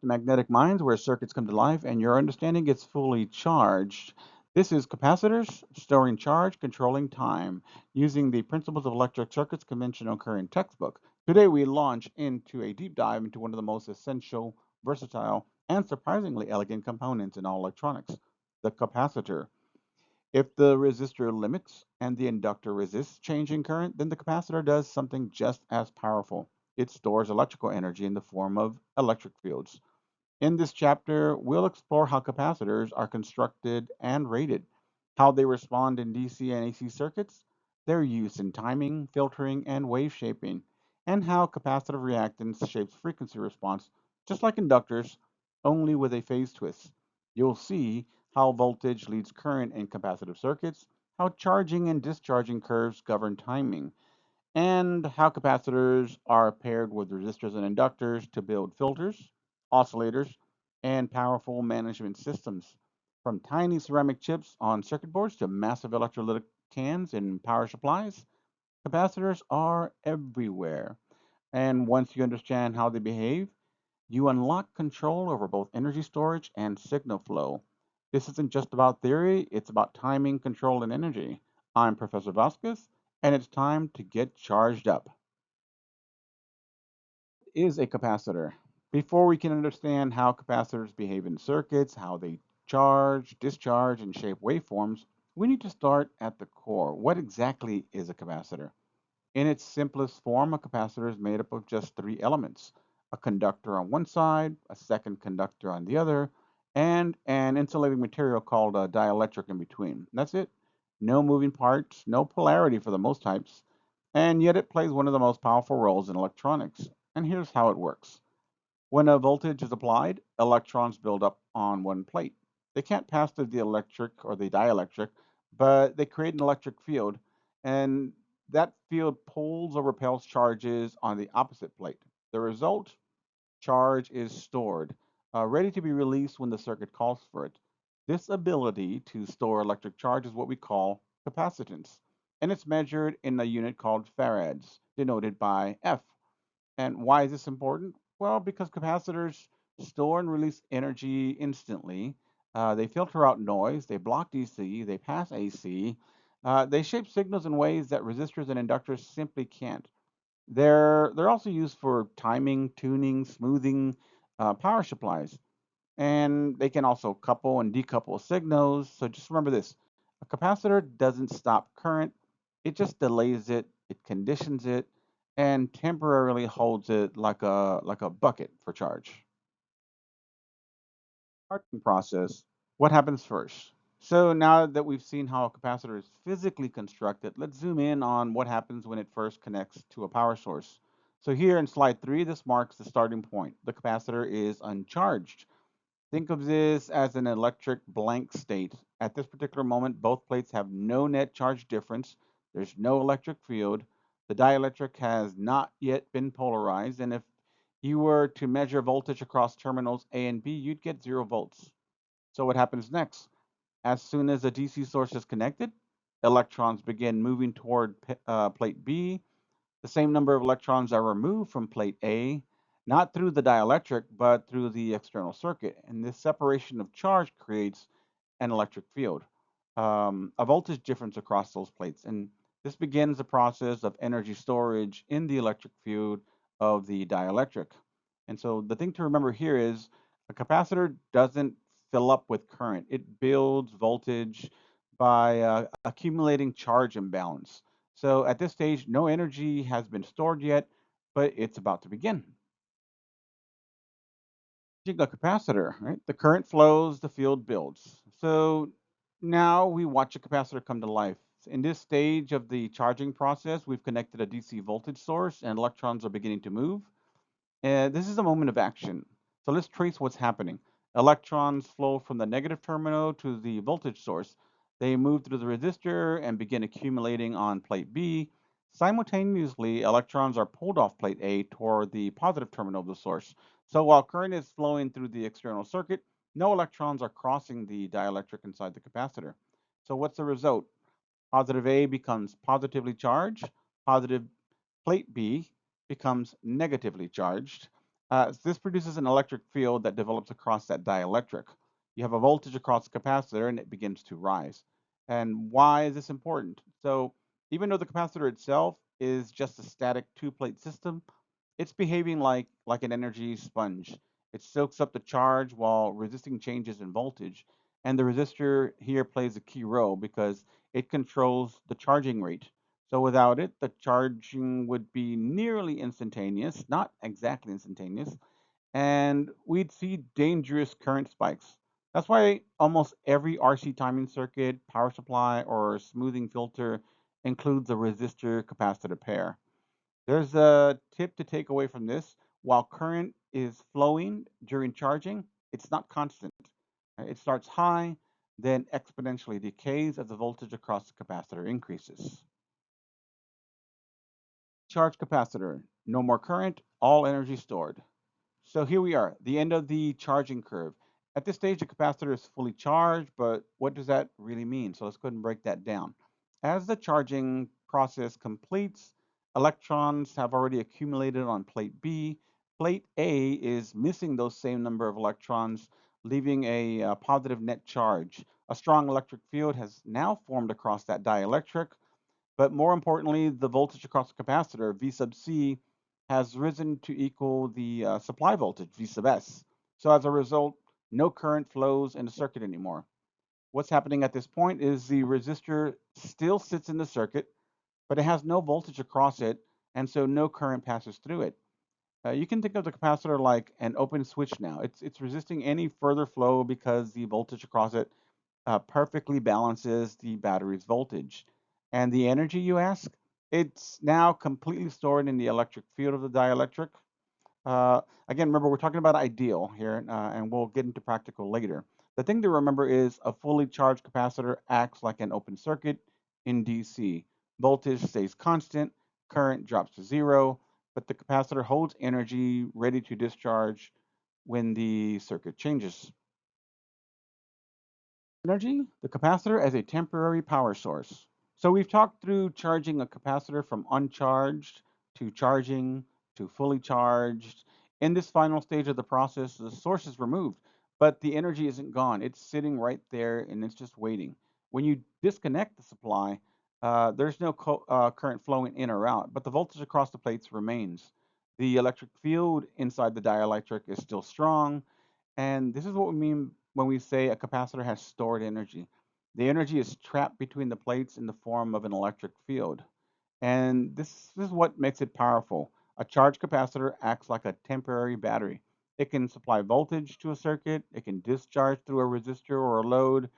back to Magnetic Minds, where circuits come to life and your understanding gets fully charged. This is Capacitors, storing charge, controlling time, using the principles of electric circuits conventional current textbook. Today we launch into a deep dive into one of the most essential, versatile, and surprisingly elegant components in all electronics, the capacitor. If the resistor limits and the inductor resists changing current, then the capacitor does something just as powerful. It stores electrical energy in the form of electric fields. In this chapter, we'll explore how capacitors are constructed and rated, how they respond in DC and AC circuits, their use in timing, filtering, and wave shaping, and how capacitive reactance shapes frequency response, just like inductors, only with a phase twist. You'll see how voltage leads current in capacitive circuits, how charging and discharging curves govern timing, and how capacitors are paired with resistors and inductors to build filters, oscillators, and powerful management systems. From tiny ceramic chips on circuit boards to massive electrolytic cans in power supplies, capacitors are everywhere. And once you understand how they behave, you unlock control over both energy storage and signal flow. This isn't just about theory, it's about timing, control, and energy. I'm Professor Vasquez, and it's time to get charged up. Is a capacitor? Before we can understand how capacitors behave in circuits, how they charge, discharge, and shape waveforms, we need to start at the core. What exactly is a capacitor? In its simplest form, a capacitor is made up of just three elements: a conductor on one side, a second conductor on the other, and an insulating material called a dielectric in between. That's it. No moving parts, no polarity for the most types, and yet it plays one of the most powerful roles in electronics. And here's how it works. When a voltage is applied, electrons build up on one plate. They can't pass through the electric or the dielectric, but they create an electric field, and that field pulls or repels charges on the opposite plate. The result, charge is stored, ready to be released when the circuit calls for it. This ability to store electric charge is what we call capacitance, and it's measured in a unit called farads, denoted by F. And why is this important? Well, because capacitors store and release energy instantly. They filter out noise, they block DC, they pass AC, they shape signals in ways that resistors and inductors simply can't. They're also used for timing, tuning, smoothing power supplies, and they can also couple and decouple signals. So just remember this: a capacitor doesn't stop current; it just delays it, it conditions it, and temporarily holds it like a bucket for charge. Charging process. What happens first? So now that we've seen how a capacitor is physically constructed, let's zoom in on what happens when it first connects to a power source. So here in slide 3, this marks the starting point. The capacitor is uncharged. Think of this as an electric blank state. At this particular moment, both plates have no net charge difference. There's no electric field. The dielectric has not yet been polarized, and if you were to measure voltage across terminals A and B, you'd get 0 volts. So what happens next? As soon as a DC source is connected, electrons begin moving toward plate B. The same number of electrons are removed from plate A, not through the dielectric, but through the external circuit. And this separation of charge creates an electric field, a voltage difference across those plates. And this begins the process of energy storage in the electric field of the dielectric. And so the thing to remember here is a capacitor doesn't fill up with current. It builds voltage by accumulating charge imbalance. So at this stage, no energy has been stored yet, but it's about to begin. A capacitor, right? The current flows, the field builds. So now we watch a capacitor come to life. In this stage of the charging process, we've connected a DC voltage source and electrons are beginning to move. This is a moment of action. So let's trace what's happening. Electrons flow from the negative terminal to the voltage source. They move through the resistor and begin accumulating on plate B. Simultaneously, electrons are pulled off plate A toward the positive terminal of the source. So while current is flowing through the external circuit, no electrons are crossing the dielectric inside the capacitor. So what's the result? Positive A becomes positively charged, positive plate B becomes negatively charged, This produces an electric field that develops across that dielectric. You have a voltage across the capacitor and it begins to rise. And why is this important? So, even though the capacitor itself is just a static two-plate system, it's behaving like an energy sponge. It soaks up the charge while resisting changes in voltage. And the resistor here plays a key role because it controls the charging rate. So without it, the charging would be nearly instantaneous, not exactly instantaneous, and we'd see dangerous current spikes. That's why almost every RC timing circuit, power supply, or smoothing filter includes a resistor capacitor pair. There's a tip to take away from this. While current is flowing during charging, it's not constant. It starts high, then exponentially decays as the voltage across the capacitor increases. Charge capacitor, no more current, all energy stored. So here we are, the end of the charging curve. At this stage, the capacitor is fully charged, but what does that really mean? So let's go ahead and break that down. As the charging process completes, electrons have already accumulated on plate B. Plate A is missing those same number of electrons, leaving a positive net charge. A strong electric field has now formed across that dielectric, but more importantly, the voltage across the capacitor, V sub C, has risen to equal the supply voltage, V sub S. So as a result, no current flows in the circuit anymore. What's happening at this point is the resistor still sits in the circuit, but it has no voltage across it, and so no current passes through it. You can think of the capacitor like an open switch now. It's resisting any further flow because the voltage across it perfectly balances the battery's voltage. And the energy, you ask, it's now completely stored in the electric field of the dielectric. Again, remember, we're talking about ideal here, and we'll get into practical later. The thing to remember is a fully charged capacitor acts like an open circuit in DC. Voltage stays constant, current drops to zero, but the capacitor holds energy ready to discharge when the circuit changes. Energy, the capacitor as a temporary power source. So we've talked through charging a capacitor from uncharged to charging to fully charged. In this final stage of the process, the source is removed, but the energy isn't gone. It's sitting right there and it's just waiting. When you disconnect the supply, there's no current flowing in or out, but the voltage across the plates remains. The electric field inside the dielectric is still strong, and this is what we mean when we say a capacitor has stored energy. The energy is trapped between the plates in the form of an electric field. And this is what makes it powerful. A charged capacitor acts like a temporary battery. It can supply voltage to a circuit, it can discharge through a resistor or a load,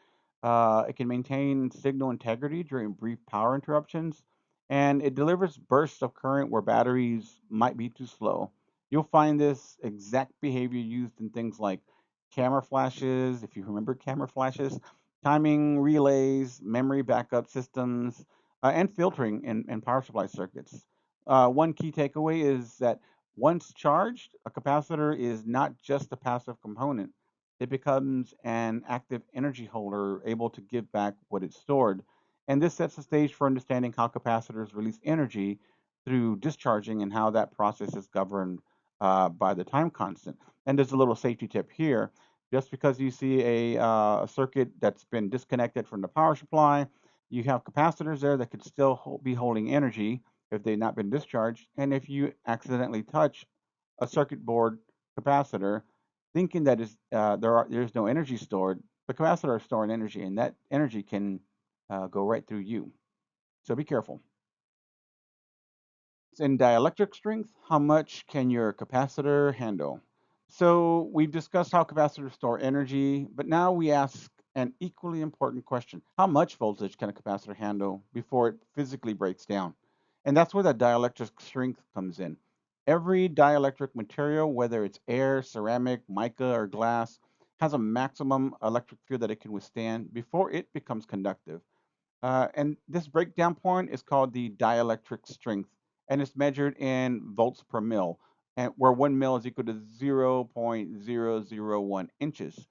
it can maintain signal integrity during brief power interruptions, and it delivers bursts of current where batteries might be too slow. You'll find this exact behavior used in things like camera flashes, if you remember camera flashes, timing relays, memory backup systems, and filtering in power supply circuits. One key takeaway is that once charged, a capacitor is not just a passive component. It becomes an active energy holder able to give back what it stored. And this sets the stage for understanding how capacitors release energy through discharging and how that process is governed by the time constant. And there's a little safety tip here. Just because you see a circuit that's been disconnected from the power supply, you have capacitors there that could still be holding energy if they've not been discharged. And if you accidentally touch a circuit board capacitor, thinking that there's no energy stored, the capacitor is storing energy, and that energy can go right through you. So be careful. In dielectric strength, how much can your capacitor handle? So we've discussed how capacitors store energy, but now we ask an equally important question. How much voltage can a capacitor handle before it physically breaks down? And that's where the dielectric strength comes in. Every dielectric material, whether it's air, ceramic, mica, or glass, has a maximum electric field that it can withstand before it becomes conductive. And this breakdown point is called the dielectric strength, and it's measured in volts per mil, and where 1 mil is equal to 0.001 inches.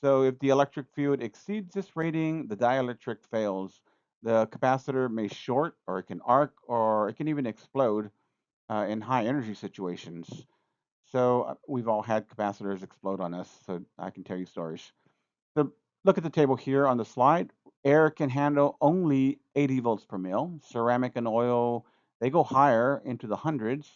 So if the electric field exceeds this rating, the dielectric fails. The capacitor may short, or it can arc, or it can even explode in high energy situations. So we've all had capacitors explode on us, so I can tell you stories. So look at the table here on the slide. Air can handle only 80 volts per mil. Ceramic and oil, they go higher into the hundreds,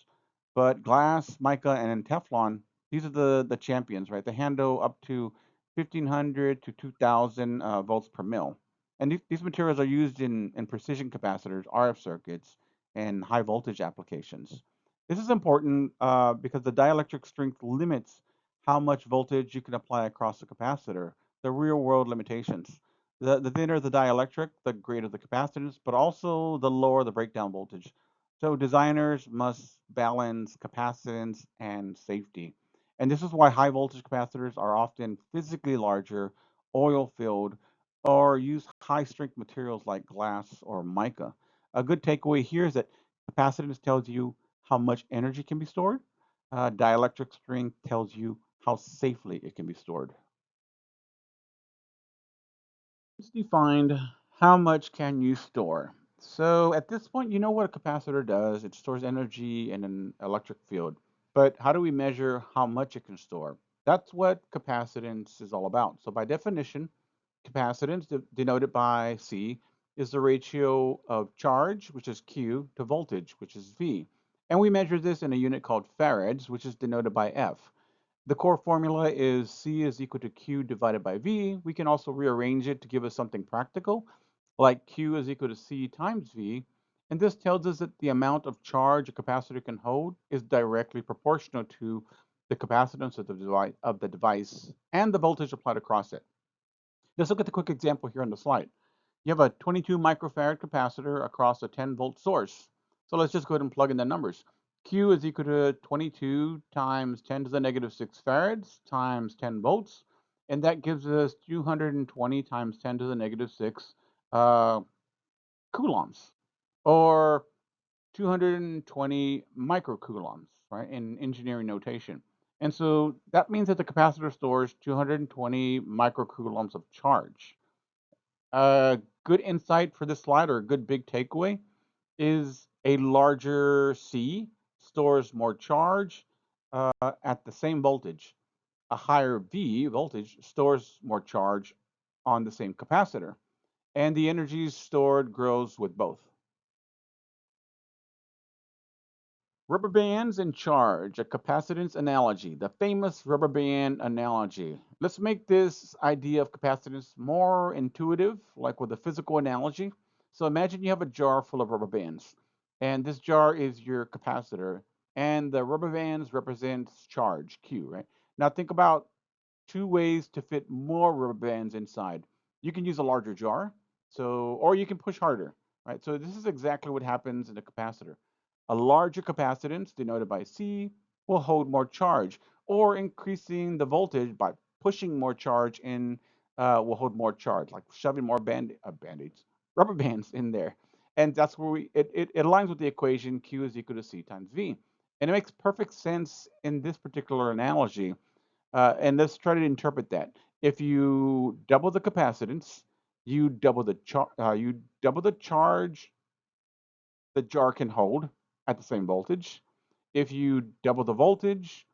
but glass, mica, and Teflon, these are the champions, right? They handle up to 1500 to 2000 volts per mil. And these materials are used in precision capacitors, RF circuits, and high voltage applications. This is important because the dielectric strength limits how much voltage you can apply across the capacitor, the real world limitations. The thinner the dielectric, the greater the capacitance, but also the lower the breakdown voltage. So designers must balance capacitance and safety. And this is why high voltage capacitors are often physically larger, oil filled, or use high strength materials like glass or mica. A good takeaway here is that capacitance tells you how much energy can be stored. Dielectric strength tells you how safely it can be stored. Let's define how much can you store. So at this point, you know what a capacitor does. It stores energy in an electric field. But how do we measure how much it can store? That's what capacitance is all about. So by definition, capacitance, denoted by C, is the ratio of charge, which is Q, to voltage, which is V. And we measure this in a unit called farads, which is denoted by F. The core formula is C is equal to Q divided by V. We can also rearrange it to give us something practical, like Q is equal to C times V. And this tells us that the amount of charge a capacitor can hold is directly proportional to the capacitance of the device and the voltage applied across it. Let's look at the quick example here on the slide. You have a 22 microfarad capacitor across a 10-volt source. So let's just go ahead and plug in the numbers. Q is equal to 22 times 10 to the negative 6 farads times 10 volts. And that gives us 220 times 10 to the negative 6 uh, coulombs, or 220 microcoulombs, right, in engineering notation. And so that means that the capacitor stores 220 microcoulombs of charge. A good insight for this slide, or a good big takeaway, is a larger C stores more charge at the same voltage. A higher V voltage stores more charge on the same capacitor, and the energy stored grows with both. Rubber bands and charge, a capacitance analogy, the famous rubber band analogy. Let's make this idea of capacitance more intuitive, like with a physical analogy. So imagine you have a jar full of rubber bands, and this jar is your capacitor, and the rubber bands represents charge, Q, right? Now think about two ways to fit more rubber bands inside. You can use a larger jar, or you can push harder, right? So this is exactly what happens in a capacitor. A larger capacitance, denoted by C, will hold more charge, or increasing the voltage by pushing more charge in will hold more charge, like shoving more band-aids, rubber bands in there. And that's where it aligns with the equation Q is equal to C times V. And it makes perfect sense in this particular analogy, and let's try to interpret that. If you double the capacitance, you double the charge the jar can hold at the same voltage. If you double the voltage,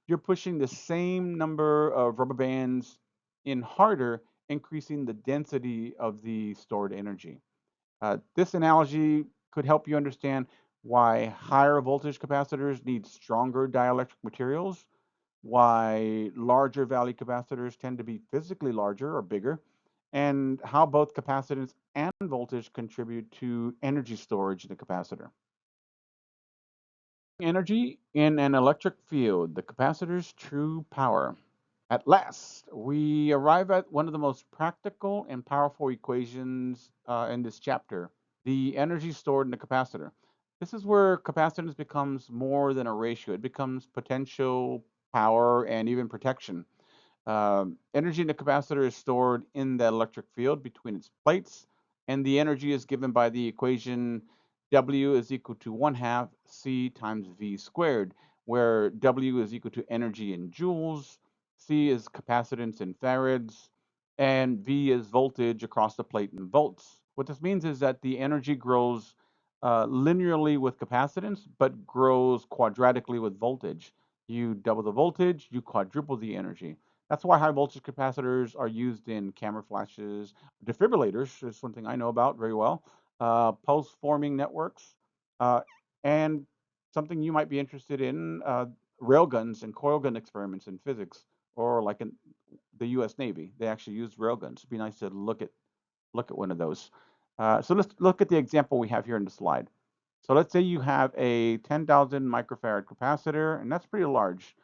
you're pushing the same number of rubber bands in harder, increasing the density of the stored energy. This analogy could help you understand why higher voltage capacitors need stronger dielectric materials, why larger value capacitors tend to be physically larger or bigger, and how both capacitance and voltage contribute to energy storage in the capacitor. Energy in an electric field, the capacitor's true power. At last, we arrive at one of the most practical and powerful equations in this chapter, the energy stored in the capacitor. This is where capacitance becomes more than a ratio. It becomes potential, power, and even protection. Energy in the capacitor is stored in the electric field between its plates, and the energy is given by the equation W is equal to 1 half C times V squared, where W is equal to energy in joules, C is capacitance in farads, and V is voltage across the plate in volts. What this means is that the energy grows linearly with capacitance, but grows quadratically with voltage. You double the voltage, you quadruple the energy. That's why high voltage capacitors are used in camera flashes. Defibrillators is something I know about very well. Pulse forming networks, uh, and something you might be interested in, railguns and coil gun experiments in physics, or like in the U.S. Navy. They actually use railguns. It'd be nice to look at one of those. So let's look at the example we have here in the slide. So let's say you have a 10,000 microfarad capacitor, and that's pretty large,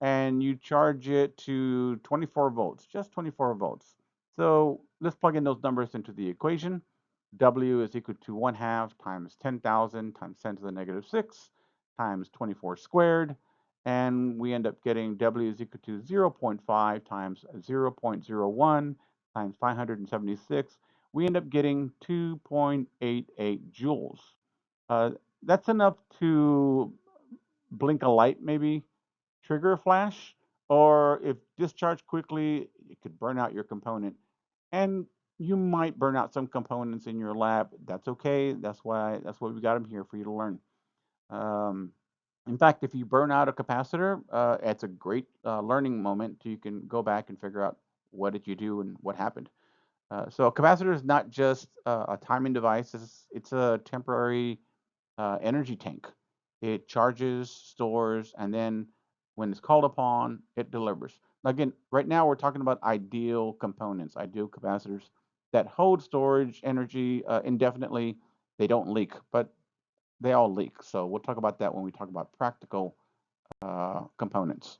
and you charge it to 24 volts, just 24 volts. So let's plug in those numbers into the equation. W is equal to 1/2 times 10,000 times 10 to the negative 6 times 24 squared. And we end up getting W is equal to 0.5 times 0.01 times 576. We end up getting 2.88 joules. Uh, that's enough to blink a light, maybe trigger a flash, or if discharged quickly, it could burn out your component. And you might burn out some components in your lab. That's okay. That's why we got them here for you to learn. Um, in fact, if you burn out a capacitor, it's a great learning moment. You can go back and figure out what did you do and what happened. So a capacitor is not just a timing device. It's a temporary energy tank. It charges, stores, and then when it's called upon, it delivers. Now, again, right now we're talking about ideal components, ideal capacitors that hold storage energy indefinitely. They don't leak, but they all leak. So we'll talk about that when we talk about practical components.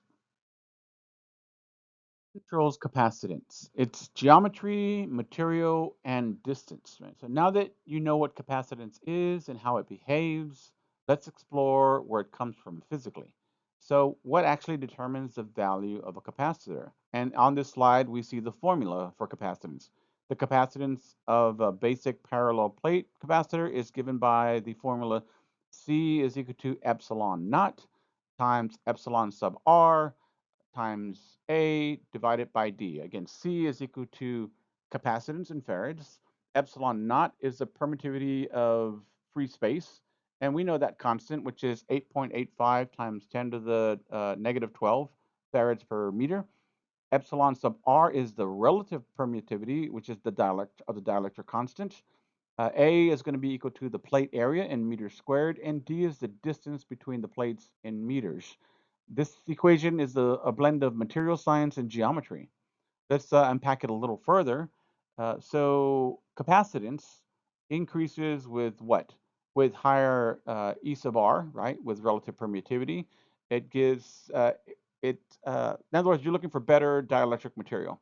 Controls capacitance. It's geometry, material, and distance. Right? So now that you know what capacitance is and how it behaves, let's explore where it comes from physically. So what actually determines the value of a capacitor? And on this slide, we see the formula for capacitance. The capacitance of a basic parallel plate capacitor is given by the formula C is equal to epsilon naught times epsilon sub r times A divided by D. Again, C is equal to capacitance in farads. Epsilon naught is the permittivity of free space. And we know that constant, which is 8.85 times 10 to the negative 12 farads per meter. Epsilon sub r is the relative permittivity, which is the dielectric constant. A is going to be equal to the plate area in meters squared, and D is the distance between the plates in meters. This equation is a blend of material science and geometry. Let's unpack it a little further. So capacitance increases with what? With higher E sub r, right? With relative permittivity. It gives, in other words, you're looking for better dielectric material.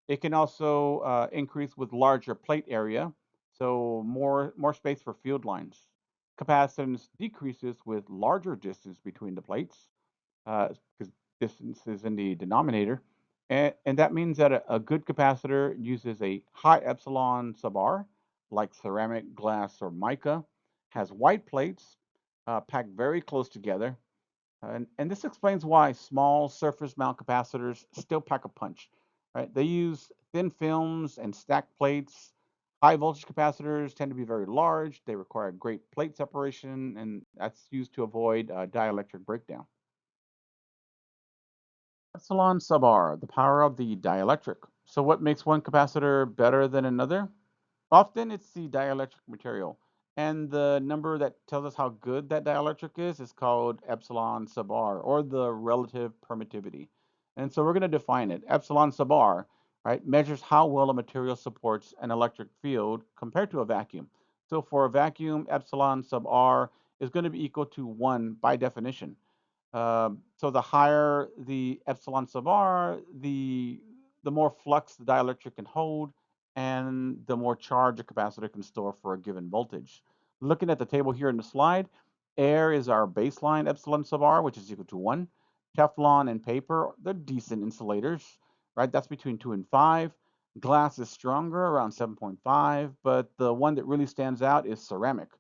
It can also increase with larger plate area, so more space for field lines. Capacitance decreases with larger distance between the plates, because distance is in the denominator. And that means that a good capacitor uses a high epsilon sub r, like ceramic, glass, or mica, has white plates packed very close together, and this explains why small surface mount capacitors still pack a punch, right? They use thin films and stacked plates. High voltage capacitors tend to be very large. They require great plate separation, and that's used to avoid dielectric breakdown. Epsilon sub r, the power of the dielectric. So what makes one capacitor better than another? Often it's the dielectric material. And the number that tells us how good that dielectric is called epsilon sub r, or the relative permittivity. And so we're going to define it. Epsilon sub r, right, measures how well a material supports an electric field compared to a vacuum. So for a vacuum, epsilon sub r is going to be equal to 1 by definition. So the higher the epsilon sub r, the more flux the dielectric can hold, and the more charge a capacitor can store for a given voltage. Looking at the table here in the slide, air is our baseline epsilon sub r, which is equal to 1. Teflon and paper, they're decent insulators, right? That's between 2 and 5. Glass is stronger, around 7.5, but the one that really stands out is ceramic,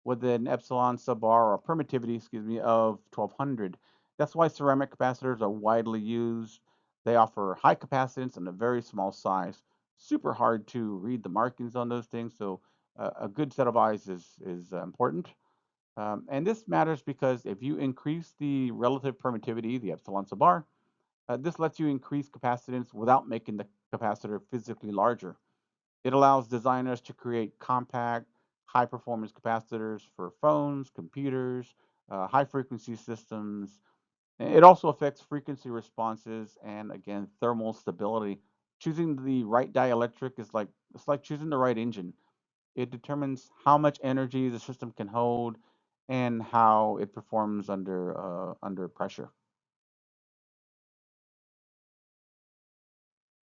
with an epsilon sub r, or permittivity, excuse me, of 1200. That's why ceramic capacitors are widely used. They offer high capacitance and a very small size. Super hard to read the markings on those things, so a good set of eyes is important. And this matters because if you increase the relative permittivity, the epsilon sub r, this lets you increase capacitance without making the capacitor physically larger. It allows designers to create compact, high performance capacitors for phones, computers, high frequency systems. It also affects frequency responses and again thermal stability. Choosing the right dielectric is like it's like choosing the right engine. It determines how much energy the system can hold and how it performs under pressure.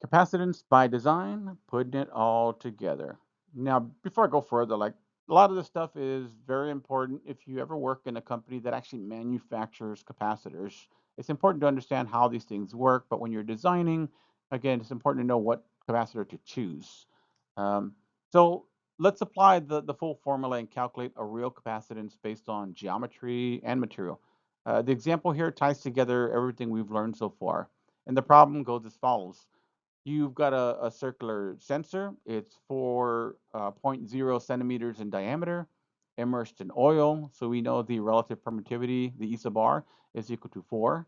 Capacitance by design, putting it all together. Now, before I go further, like a lot of this stuff is very important if you ever work in a company that actually manufactures capacitors. It's important to understand how these things work, but when you're designing, again, it's important to know what capacitor to choose. Um, so let's apply the full formula and calculate a real capacitance based on geometry and material. The example here ties together everything we've learned so far. And the problem goes as follows. You've got a circular sensor. It's 4.0 centimeters in diameter, immersed in oil. So we know the relative permittivity, the E sub r, is equal to 4.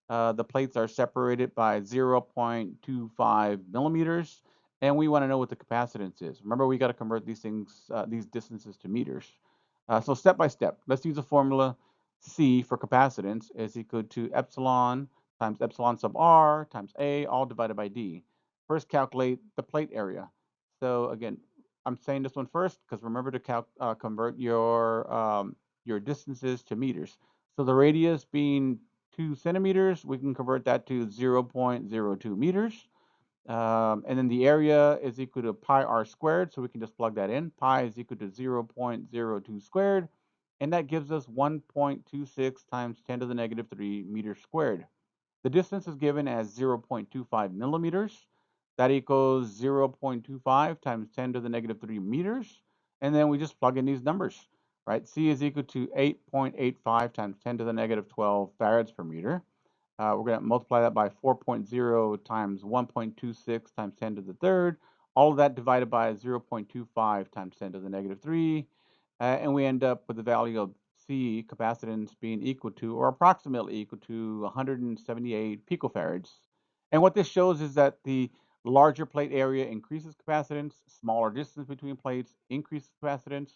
The plates are separated by 0.25 millimeters, and we want to know what the capacitance is. Remember, we got to convert these things, these distances to meters. So step by step, let's use a formula. C for capacitance is equal to epsilon times epsilon sub r times A, all divided by D. First, calculate the plate area. So again, I'm saying this one first because remember to convert your distances to meters. So the radius being 2 centimeters, we can convert that to 0.02 meters. And then the area is equal to pi r squared, so we can just plug that in. Pi is equal to 0.02 squared, and that gives us 1.26 times 10 to the negative 3 meters squared. The distance is given as 0.25 millimeters. That equals 0.25 times 10 to the negative 3 meters. And then we just plug in these numbers, right? C is equal to 8.85 times 10 to the negative 12 farads per meter. We're going to multiply that by 4.0 times 1.26 times 10 to the third. All of that divided by 0.25 times 10 to the negative 3. And we end up with the value of C capacitance being equal to, or approximately equal to, 178 picofarads. And what this shows is that the larger plate area increases capacitance, smaller distance between plates increases capacitance,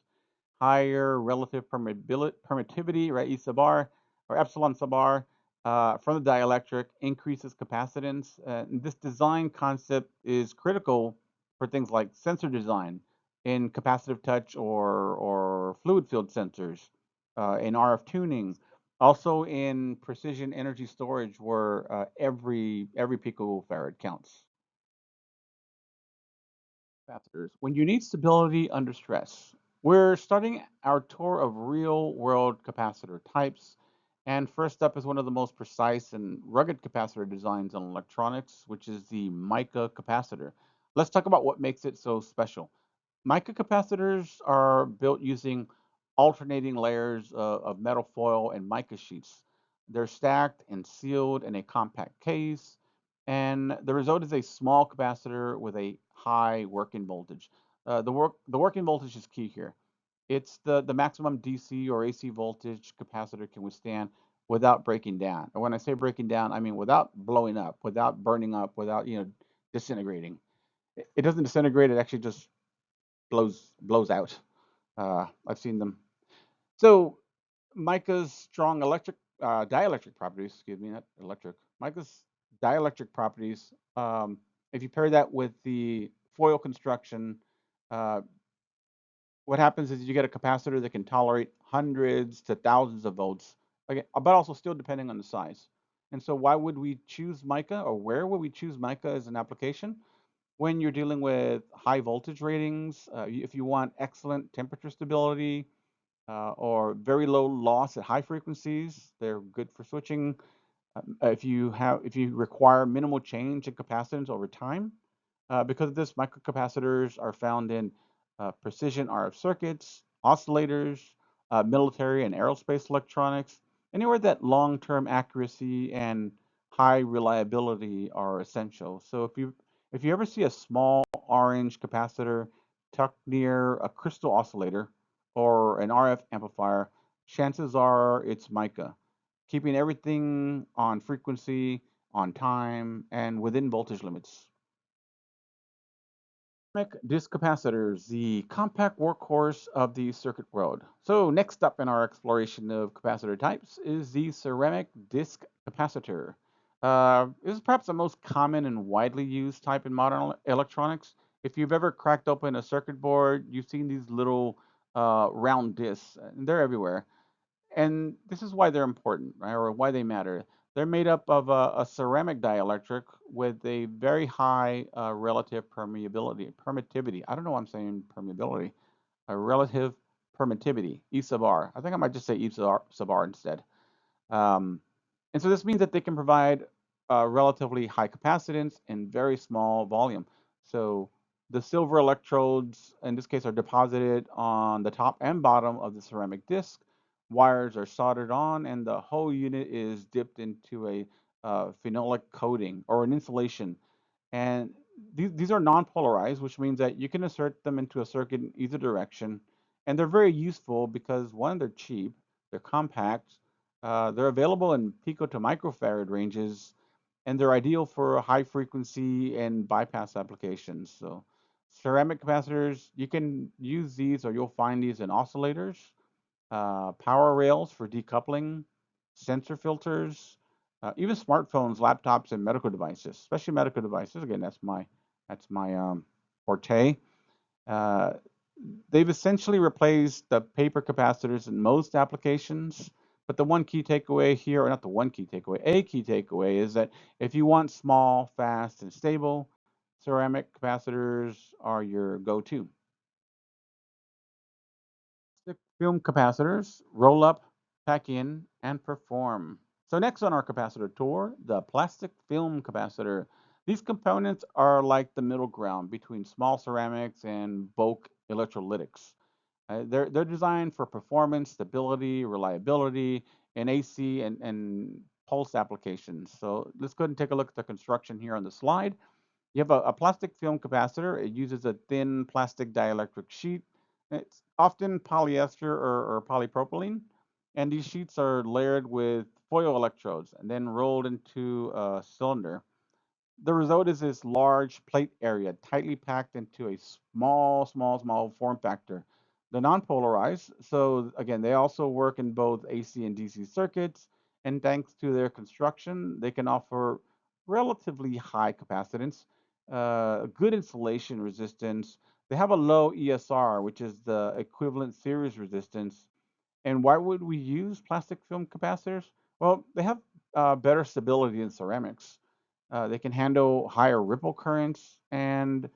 higher relative permittivity, right, E sub r, or epsilon sub r, from the dielectric increases capacitance. And this design concept is critical for things like sensor design in capacitive touch or fluid field sensors, in RF tuning, also in precision energy storage where every picofarad counts. Capacitors. When you need stability under stress, we're starting our tour of real-world capacitor types. And first up is one of the most precise and rugged capacitor designs in electronics, which is the mica capacitor. Let's talk about what makes it so special. Mica capacitors are built using alternating layers of metal foil and mica sheets. They're stacked and sealed in a compact case, and the result is a small capacitor with a high working voltage. The working voltage is key here. It's the maximum DC or AC voltage capacitor can withstand without breaking down. And when I say breaking down, I mean without blowing up, without burning up, without disintegrating. It doesn't disintegrate. It actually just blows out. I've seen them. So mica's strong dielectric properties, excuse me, not electric. Mica's dielectric properties, if you pair that with the foil construction, uh, what happens is you get a capacitor that can tolerate hundreds to thousands of volts, okay, but also still depending on the size. And so why would we choose mica, or where would we choose mica as an application? When you're dealing with high voltage ratings, if you want excellent temperature stability, or very low loss at high frequencies, they're good for switching. If you require minimal change in capacitance over time, because of this, microcapacitors are found in precision RF circuits, oscillators, military and aerospace electronics, anywhere that long-term accuracy and high reliability are essential. So if you ever see a small orange capacitor tucked near a crystal oscillator or an RF amplifier, chances are it's mica, keeping everything on frequency, on time, and within voltage limits. Ceramic disc capacitors, the compact workhorse of the circuit world. So next up in our exploration of capacitor types is the ceramic disc capacitor. This is perhaps the most common and widely used type in modern electronics. If you've ever cracked open a circuit board, you've seen these little round discs, and they're everywhere. And this is why they're important, right, or why they matter. They're made up of a ceramic dielectric with a very high relative permittivity. I don't know why I'm saying permeability. A relative permittivity, E sub R. I think I might just say sub R instead. Um, and so this means that they can provide relatively high capacitance and very small volume. So the silver electrodes, in this case, are deposited on the top and bottom of the ceramic disc. Wires are soldered on, and the whole unit is dipped into a phenolic coating or an insulation. And these are non-polarized, which means that you can insert them into a circuit in either direction. And they're very useful because one, they're cheap, they're compact, they're available in pico to microfarad ranges, and they're ideal for high frequency and bypass applications. So ceramic capacitors, you can use these or you'll find these in oscillators, power rails for decoupling, sensor filters, even smartphones, laptops, and medical devices, especially medical devices. Again, that's my forte. Uh, they've essentially replaced the paper capacitors in most applications. But the one key takeaway here, or not the one key takeaway, a key takeaway is that if you want small, fast, and stable, ceramic capacitors are your go-to. Film capacitors roll up, pack in, and perform. So next on our capacitor tour, the plastic film capacitor. These components are like the middle ground between small ceramics and bulk electrolytics. They're designed for performance, stability, reliability, and AC and pulse applications. So let's go ahead and take a look at the construction here on the slide. You have a plastic film capacitor. It uses a thin plastic dielectric sheet. It's often polyester or polypropylene, and these sheets are layered with foil electrodes and then rolled into a cylinder. The result is this large plate area tightly packed into a small form factor. They're non-polarized, so again, they also work in both AC and DC circuits, and thanks to their construction, they can offer relatively high capacitance, good insulation resistance. They have a low ESR, which is the equivalent series resistance. And why would we use plastic film capacitors? Well, they have better stability than ceramics. They can handle higher ripple currents, and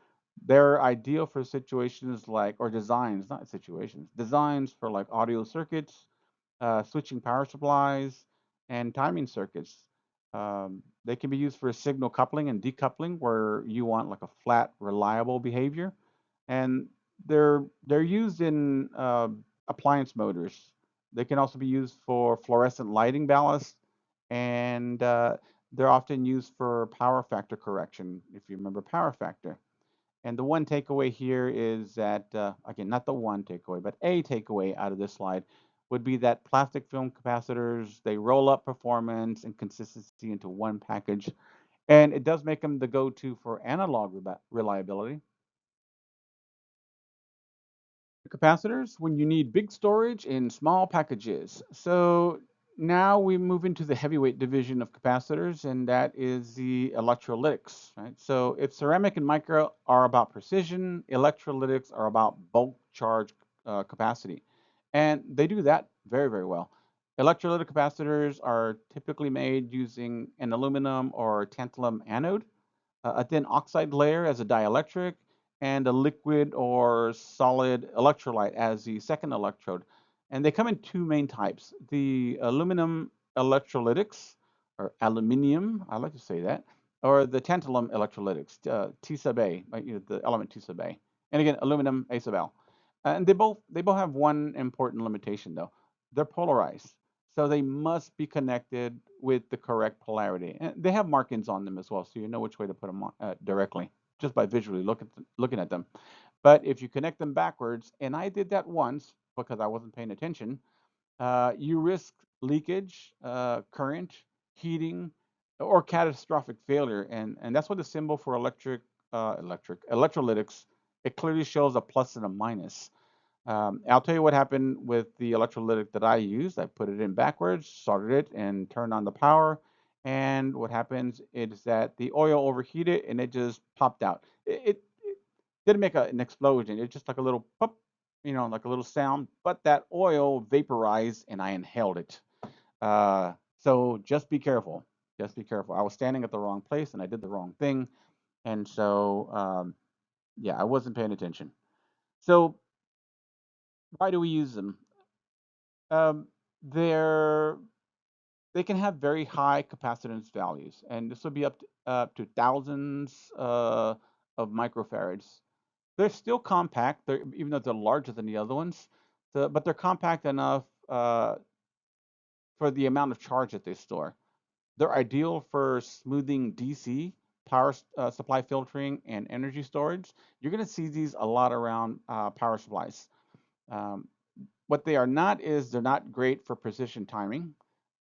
they're ideal for situations like, or designs, not situations, designs for like audio circuits, switching power supplies, and timing circuits. They can be used for signal coupling and decoupling, where you want like a flat, reliable behavior. And they're used in appliance motors. They can also be used for fluorescent lighting ballast, and they're often used for power factor correction, if you remember power factor. And the one takeaway here is that, again, not the one takeaway, but a takeaway out of this slide would be that plastic film capacitors, they roll up performance and consistency into one package. And it does make them the go-to for analog reliability. Capacitors when you need big storage in small packages. So now we move into the heavyweight division of capacitors, and that is the electrolytics, right? So if ceramic and micro are about precision, electrolytics are about bulk charge capacity. And they do that very, very well. Electrolytic capacitors are typically made using an aluminum or tantalum anode, a thin oxide layer as a dielectric, and a liquid or solid electrolyte as the second electrode. And they come in two main types: the aluminum electrolytics, or aluminium, I like to say that, or the tantalum electrolytics, T sub A, like, the element T sub A. And again, aluminum, A sub L. And they both have one important limitation though. They're polarized. So they must be connected with the correct polarity. And they have markings on them as well, so you know which way to put them on, directly, just by visually looking at them. But if you connect them backwards, and I did that once because I wasn't paying attention, You risk leakage, current, heating, or catastrophic failure, and that's what the symbol for electrolytics. It clearly shows a plus and a minus. I'll tell you what happened with the electrolytic that I used. I put it in backwards, started it, and turned on the power. And what happens is that the oil overheated and it just popped out. It didn't make an explosion. It's just like a little pop, like a little sound. But that oil vaporized and I inhaled it. So just be careful. Just be careful. I was standing at the wrong place and I did the wrong thing. And so, yeah, I wasn't paying attention. So why do we use them? Um, they're they can have very high capacitance values, and this will be up to thousands of microfarads. They're still compact, even though they're larger than the other ones, but they're compact enough for the amount of charge that they store. They're ideal for smoothing DC, power supply filtering, and energy storage. You're going to see these a lot around power supplies. Um, what they are not is they're not great for precision timing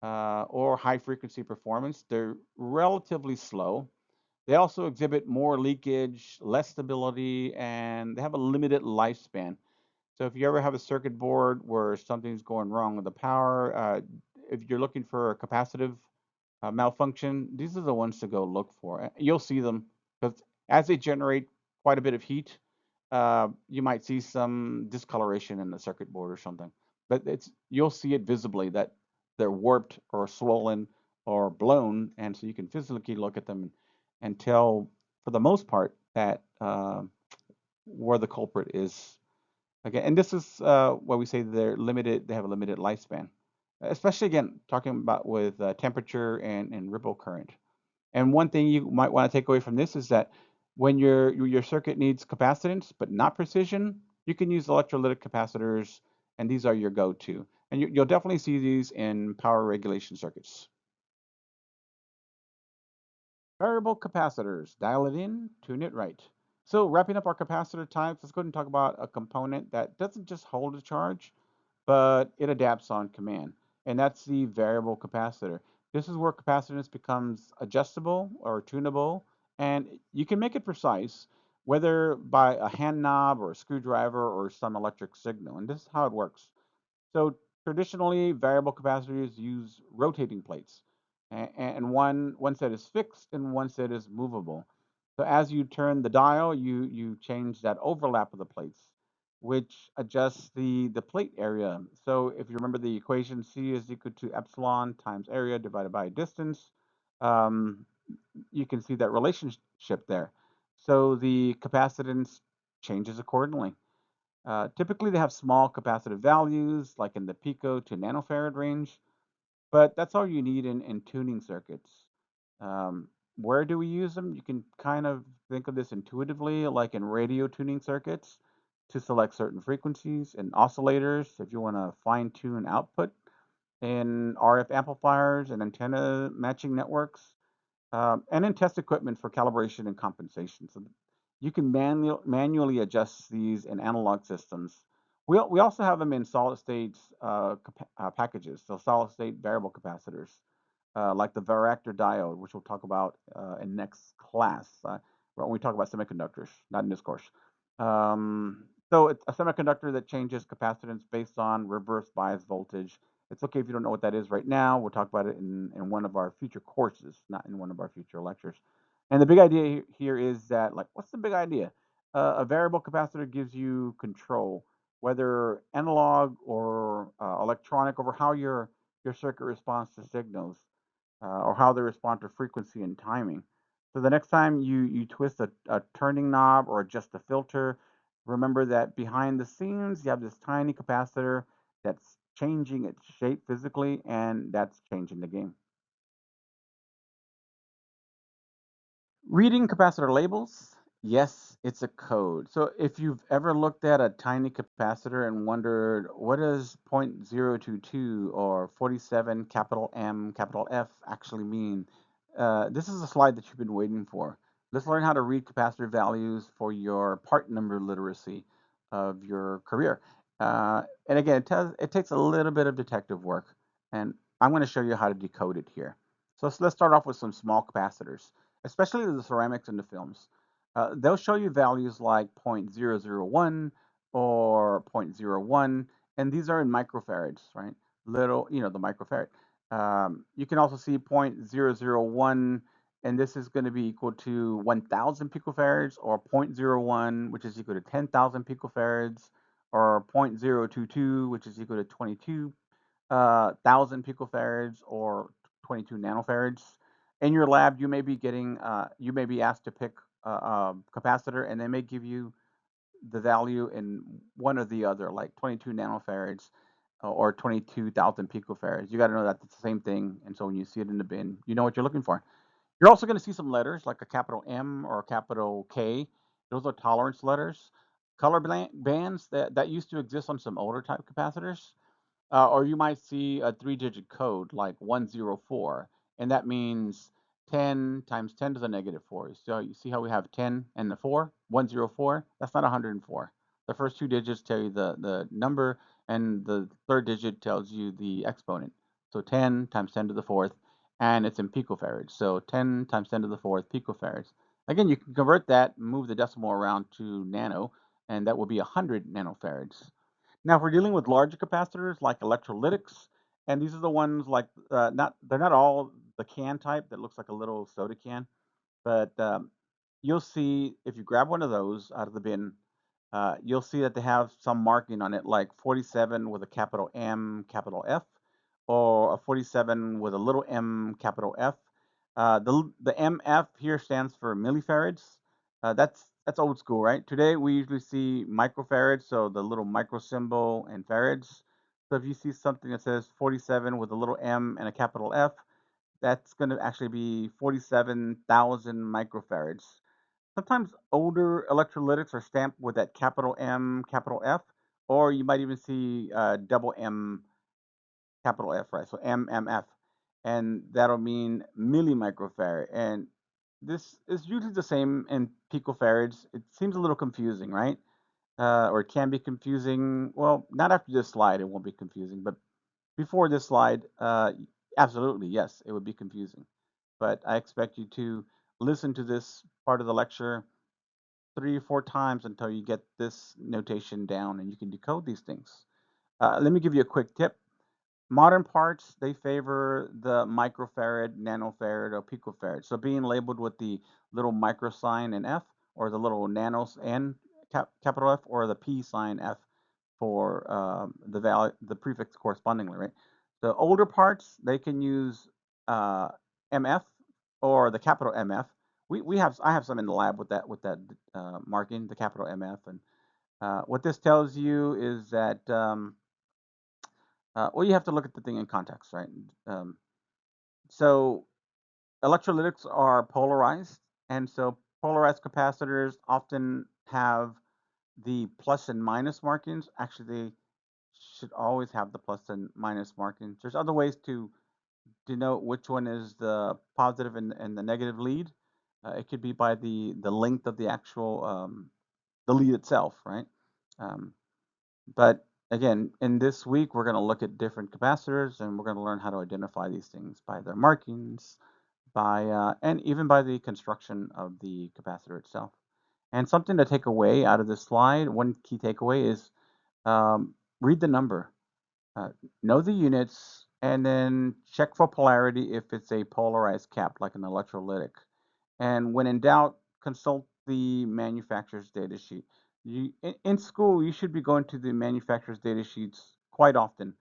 or high frequency performance. They're relatively slow. They also exhibit more leakage, less stability, and they have a limited lifespan. So if you ever have a circuit board where something's going wrong with the power, if you're looking for a capacitive malfunction, these are the ones to go look for. You'll see them because as they generate quite a bit of heat, you might see some discoloration in the circuit board or something. But you'll see it visibly that they're warped or swollen or blown, and so you can physically look at them and tell, for the most part, that where the culprit is. Again, and this is what we say they're limited. They have a limited lifespan, especially again talking about with temperature and ripple current. And one thing you might want to take away from this is that when your circuit needs capacitance but not precision, you can use electrolytic capacitors, and these are your go-to. And you'll definitely see these in power regulation circuits. Variable capacitors. Dial it in, tune it right. So wrapping up our capacitor types, let's go ahead and talk about a component that doesn't just hold a charge, but it adapts on command. And that's the variable capacitor. This is where capacitance becomes adjustable or tunable, and you can make it precise, whether by a hand knob or a screwdriver or some electric signal. And this is how it works. So traditionally, variable capacitors use rotating plates, and one set is fixed and one set is movable. So as you turn the dial, you change that overlap of the plates, which adjusts the plate area. So if you remember the equation, C is equal to epsilon times area divided by distance, um, you can see that relationship there. So the capacitance changes accordingly. Typically, they have small capacitive values, like in the pico to nanofarad range, but that's all you need in tuning circuits. Um, where do we use them? You can kind of think of this intuitively, like in radio tuning circuits to select certain frequencies, and oscillators if you want to fine tune output, in RF amplifiers and antenna matching networks, and in test equipment for calibration and compensation. So you can manually adjust these in analog systems. We also have them in solid state packages, so solid state variable capacitors, like the varactor diode, which we'll talk about in next class when we talk about semiconductors, not in this course. So it's a semiconductor that changes capacitance based on reverse bias voltage. It's okay if you don't know what that is right now. We'll talk about it in one of our future courses, not in one of our future lectures. And the big idea here is that, like, what's the big idea? A variable capacitor gives you control, whether analog or electronic, over how your circuit responds to signals, or how they respond to frequency and timing. So the next time you twist a turning knob or adjust a filter, remember that behind the scenes you have this tiny capacitor that's changing its shape physically, and that's changing the game. Reading capacitor labels, yes, it's a code. So if you've ever looked at a tiny capacitor and wondered what does 0.022 or 47 capital M capital F actually mean, this is a slide that you've been waiting for. Let's learn how to read capacitor values for your part number literacy of your career. And again, it takes a little bit of detective work, and I'm going to show you how to decode it here. So let's start off with some small capacitors, especially the ceramics and the films. They'll show you values like 0.001 or zero point zero 0.01, and these are in microfarads, right? Little, the microfarad. You can also see zero point zero zero 0.001, and this is going to be equal to 1,000 picofarads, or zero point zero 0.01, which is equal to 10,000 picofarads, or 0.022, which is equal to 22,000 picofarads, or 22 nanofarads. In your lab, you may be asked to pick a capacitor, and they may give you the value in one or the other, like 22 nanofarads or 22,000 picofarads. You got to know that it's the same thing, and so when you see it in the bin, you know what you're looking for. You're also going to see some letters like a capital M or a capital K. Those are tolerance letters. Color bands that used to exist on some older type capacitors. Or you might see a three-digit code like 104, and that means 10 times 10 to the negative 4. So you see how we have 10 and the 4? 104? That's not 104. The first two digits tell you the number, and the third digit tells you the exponent. So 10 times 10 to the fourth, and it's in picofarads. So 10 times 10 to the fourth picofarads. Again, you can convert that, move the decimal around to nano, and that will be 100 nanofarads. Now, if we're dealing with larger capacitors like electrolytics, and these are the ones like they're not all the can type that looks like a little soda can, but you'll see if you grab one of those out of the bin, you'll see that they have some marking on it, like 47 with a capital M, capital F, or a 47 with a little m, capital F. The MF here stands for millifarads. That's old school, right? Today we usually see microfarads, so the little micro symbol and farads. So if you see something that says 47 with a little m and a capital F, that's going to actually be 47,000 microfarads. Sometimes older electrolytics are stamped with that capital M, capital F, or you might even see double M, capital F, right? So MMF, and that'll mean millimicrofarad. And this is usually the same in picofarads. It seems a little confusing, right? Or it can be confusing. Well, not after this slide, it won't be confusing, but before this slide, absolutely, yes, it would be confusing. But I expect you to listen to this part of the lecture 3 or 4 times until you get this notation down and you can decode these things. Let me give you a quick tip. Modern parts, they favor the microfarad, nanofarad, or picofarad. So being labeled with the little micro sign in F, or the little nanos N, capital F, or the P sign F for the value, the prefix correspondingly, right? The older parts, they can use uh, MF or the capital MF. I have some in the lab with that marking, the capital MF, and what this tells you is that well, you have to look at the thing in context, right? Um, so electrolytics are polarized, and so polarized capacitors often have the plus and minus markings. Actually, they should always have the plus and minus markings. There's other ways to denote which one is the positive and the negative lead. It could be by the length of the actual the lead itself, right? Um, But again, in this week, we're going to look at different capacitors, and we're going to learn how to identify these things by their markings, and even by the construction of the capacitor itself. And something to take away out of this slide, one key takeaway is read the number, uh, know the units, and then check for polarity if it's a polarized cap, like an electrolytic. And when in doubt, consult the manufacturer's data sheet. In school, you should be going to the manufacturer's data sheets quite often.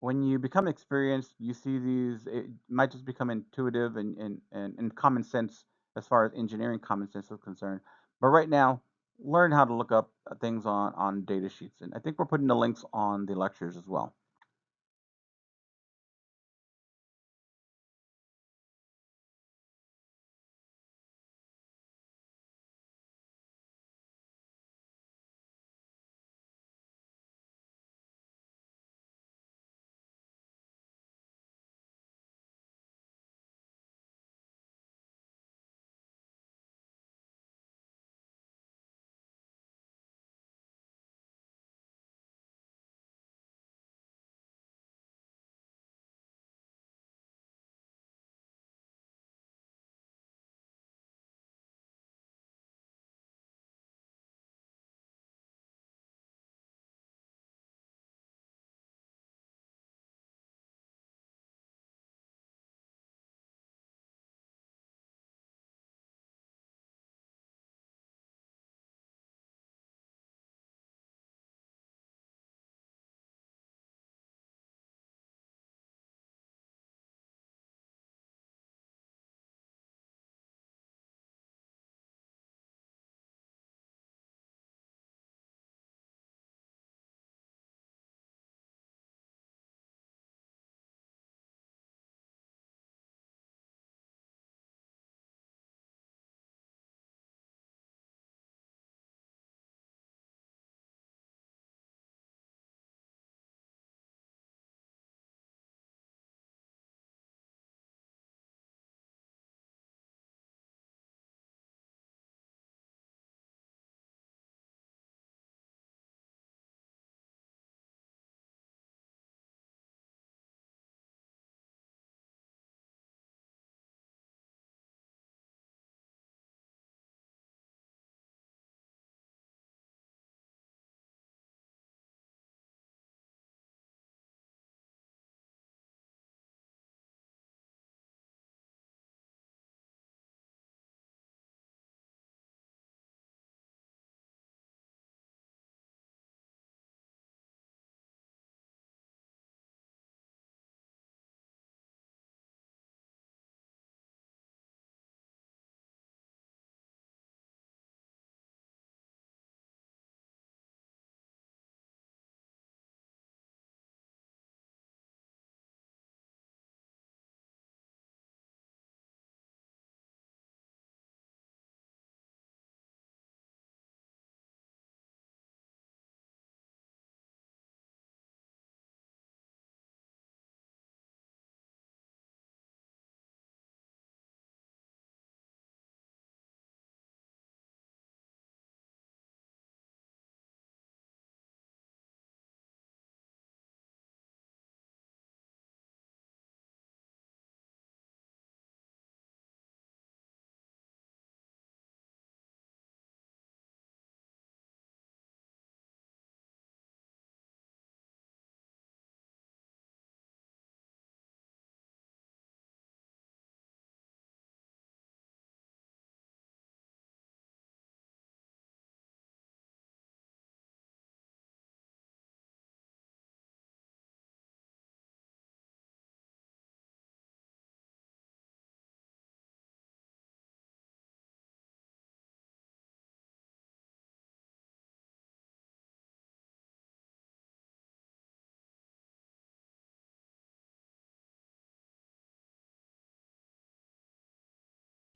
When you become experienced, you see these, it might just become intuitive and common sense as far as engineering common sense is concerned. But right now, learn how to look up things on data sheets. And I think we're putting the links on the lectures as well.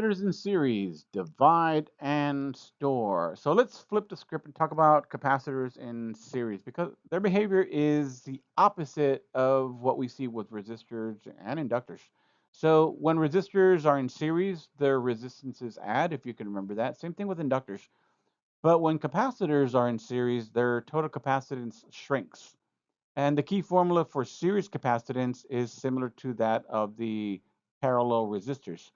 Capacitors in series, divide and store. So let's flip the script and talk about capacitors in series because their behavior is the opposite of what we see with resistors and inductors. So when resistors are in series, their resistances add, if you can remember that. Same thing with inductors. But when capacitors are in series, their total capacitance shrinks. And the key formula for series capacitance is similar to that of the parallel resistors.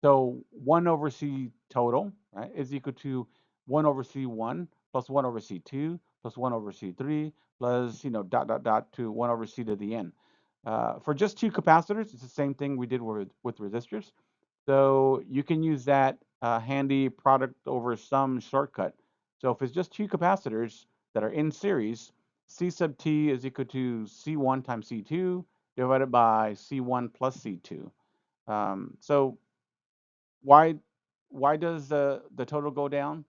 So 1 over C total, right, is equal to 1 over C1 plus 1 over C2 plus 1 over C3 plus, dot, dot, dot to 1 over C to the n. For just two capacitors, it's the same thing we did with resistors. So you can use that handy product over sum shortcut. So if it's just two capacitors that are in series, C sub t is equal to C1 times C2 divided by C1 plus C2. So why why does the total go down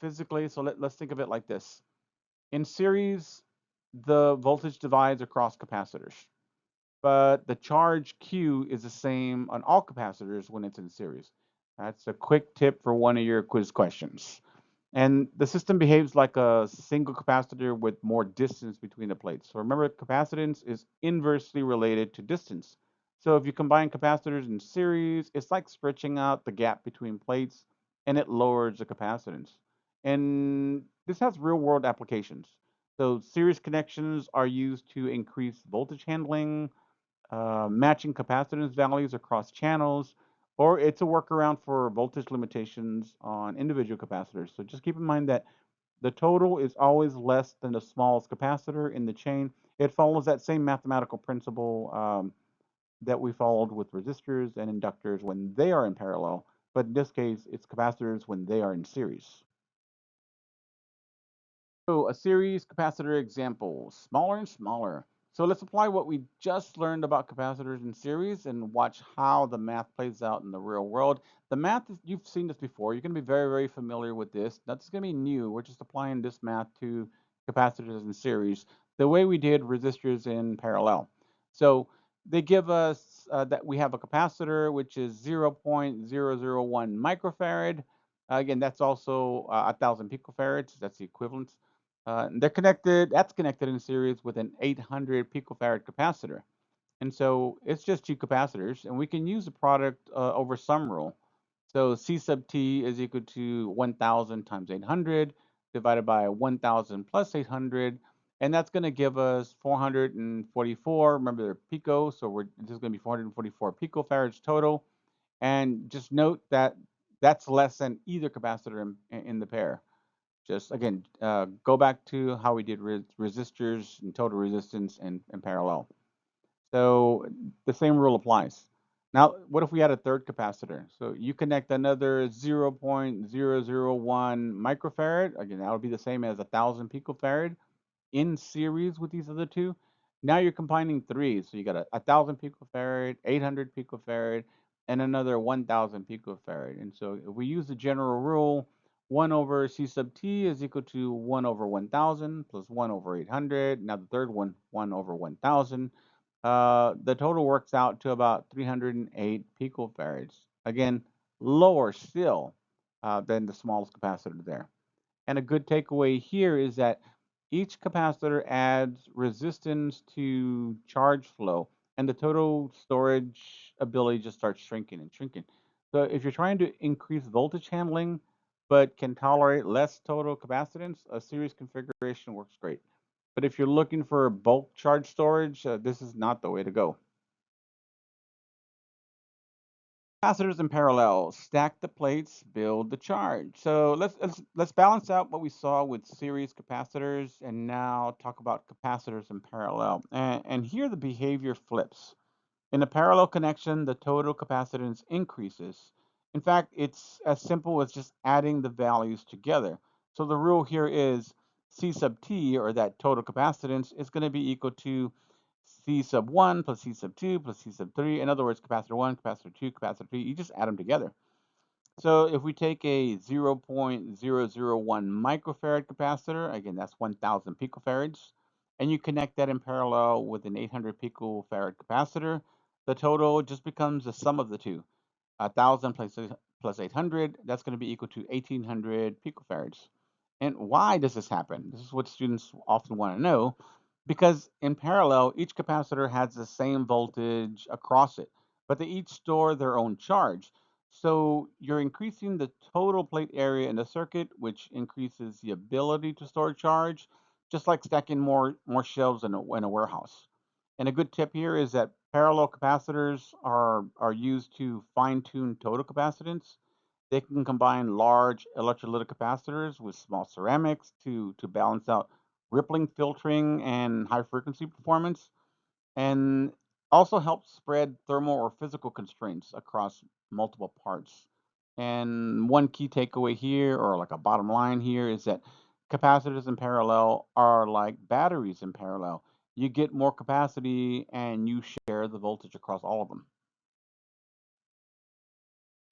physically? So let's think of it like this. In series, the voltage divides across capacitors, but the charge Q is the same on all capacitors when it's in series. That's a quick tip for one of your quiz questions. And the system behaves like a single capacitor with more distance between the plates. So remember, capacitance is inversely related to distance. So if you combine capacitors in series, it's like stretching out the gap between plates and it lowers the capacitance. And this has real world applications. So series connections are used to increase voltage handling, matching capacitance values across channels, or it's a workaround for voltage limitations on individual capacitors. So just keep in mind that the total is always less than the smallest capacitor in the chain. It follows that same mathematical principle that we followed with resistors and inductors when they are in parallel, but in this case, it's capacitors when they are in series. So a series capacitor example, smaller and smaller. So let's apply what we just learned about capacitors in series and watch how the math plays out in the real world. The math, you've seen this before. You're going to be very, very familiar with this. That's going to be new. We're just applying this math to capacitors in series the way we did resistors in parallel. So they give us that we have a capacitor, which is 0.001 microfarad. Again, that's also 1,000 picofarads. That's the equivalent. They're connected, that's connected in series with an 800 picofarad capacitor. And so it's just two capacitors, and we can use the product over sum rule. So C sub t is equal to 1,000 times 800 divided by 1,000 plus 800, and that's going to give us 444. Remember, they're pico, so this is going to be 444 picofarads total. And just note that that's less than either capacitor in the pair. Just again, go back to how we did resistors and total resistance and parallel. So the same rule applies. Now, what if we had a third capacitor? So you connect another 0.001 microfarad. Again, that would be the same as 1,000 picofarad in series with these other two. Now you're combining three. So you got a 1,000 picofarad, 800 picofarad, and another 1,000 picofarad. And so if we use the general rule, 1 over C sub t is equal to 1 over 1,000 plus 1 over 800. Now the third one, 1 over 1,000. The total works out to about 308 picofarads. Again, lower still than the smallest capacitor there. And a good takeaway here is that each capacitor adds resistance to charge flow, and the total storage ability just starts shrinking and shrinking. So if you're trying to increase voltage handling, but can tolerate less total capacitance, a series configuration works great. But if you're looking for bulk charge storage, this is not the way to go. Capacitors in parallel, stack the plates, build the charge. So let's balance out what we saw with series capacitors and now talk about capacitors in parallel. And here the behavior flips. In a parallel connection, the total capacitance increases. In fact, it's as simple as just adding the values together. So the rule here is C sub t, or that total capacitance, is going to be equal to C sub 1 plus C sub 2 plus C sub 3. In other words, capacitor 1, capacitor 2, capacitor 3, you just add them together. So if we take a 0.001 microfarad capacitor, again, that's 1,000 picofarads, and you connect that in parallel with an 800 picofarad capacitor, the total just becomes the sum of the two. 1,000 plus 800, that's going to be equal to 1,800 picofarads. And why does this happen? This is what students often want to know, because in parallel, each capacitor has the same voltage across it, but they each store their own charge. So you're increasing the total plate area in the circuit, which increases the ability to store charge, just like stacking more shelves in a warehouse. And a good tip here is that parallel capacitors are used to fine-tune total capacitance. They can combine large electrolytic capacitors with small ceramics to balance out rippling filtering and high frequency performance, and also helps spread thermal or physical constraints across multiple parts. And one key takeaway here, or like a bottom line here, is that capacitors in parallel are like batteries in parallel. You get more capacity and you share the voltage across all of them.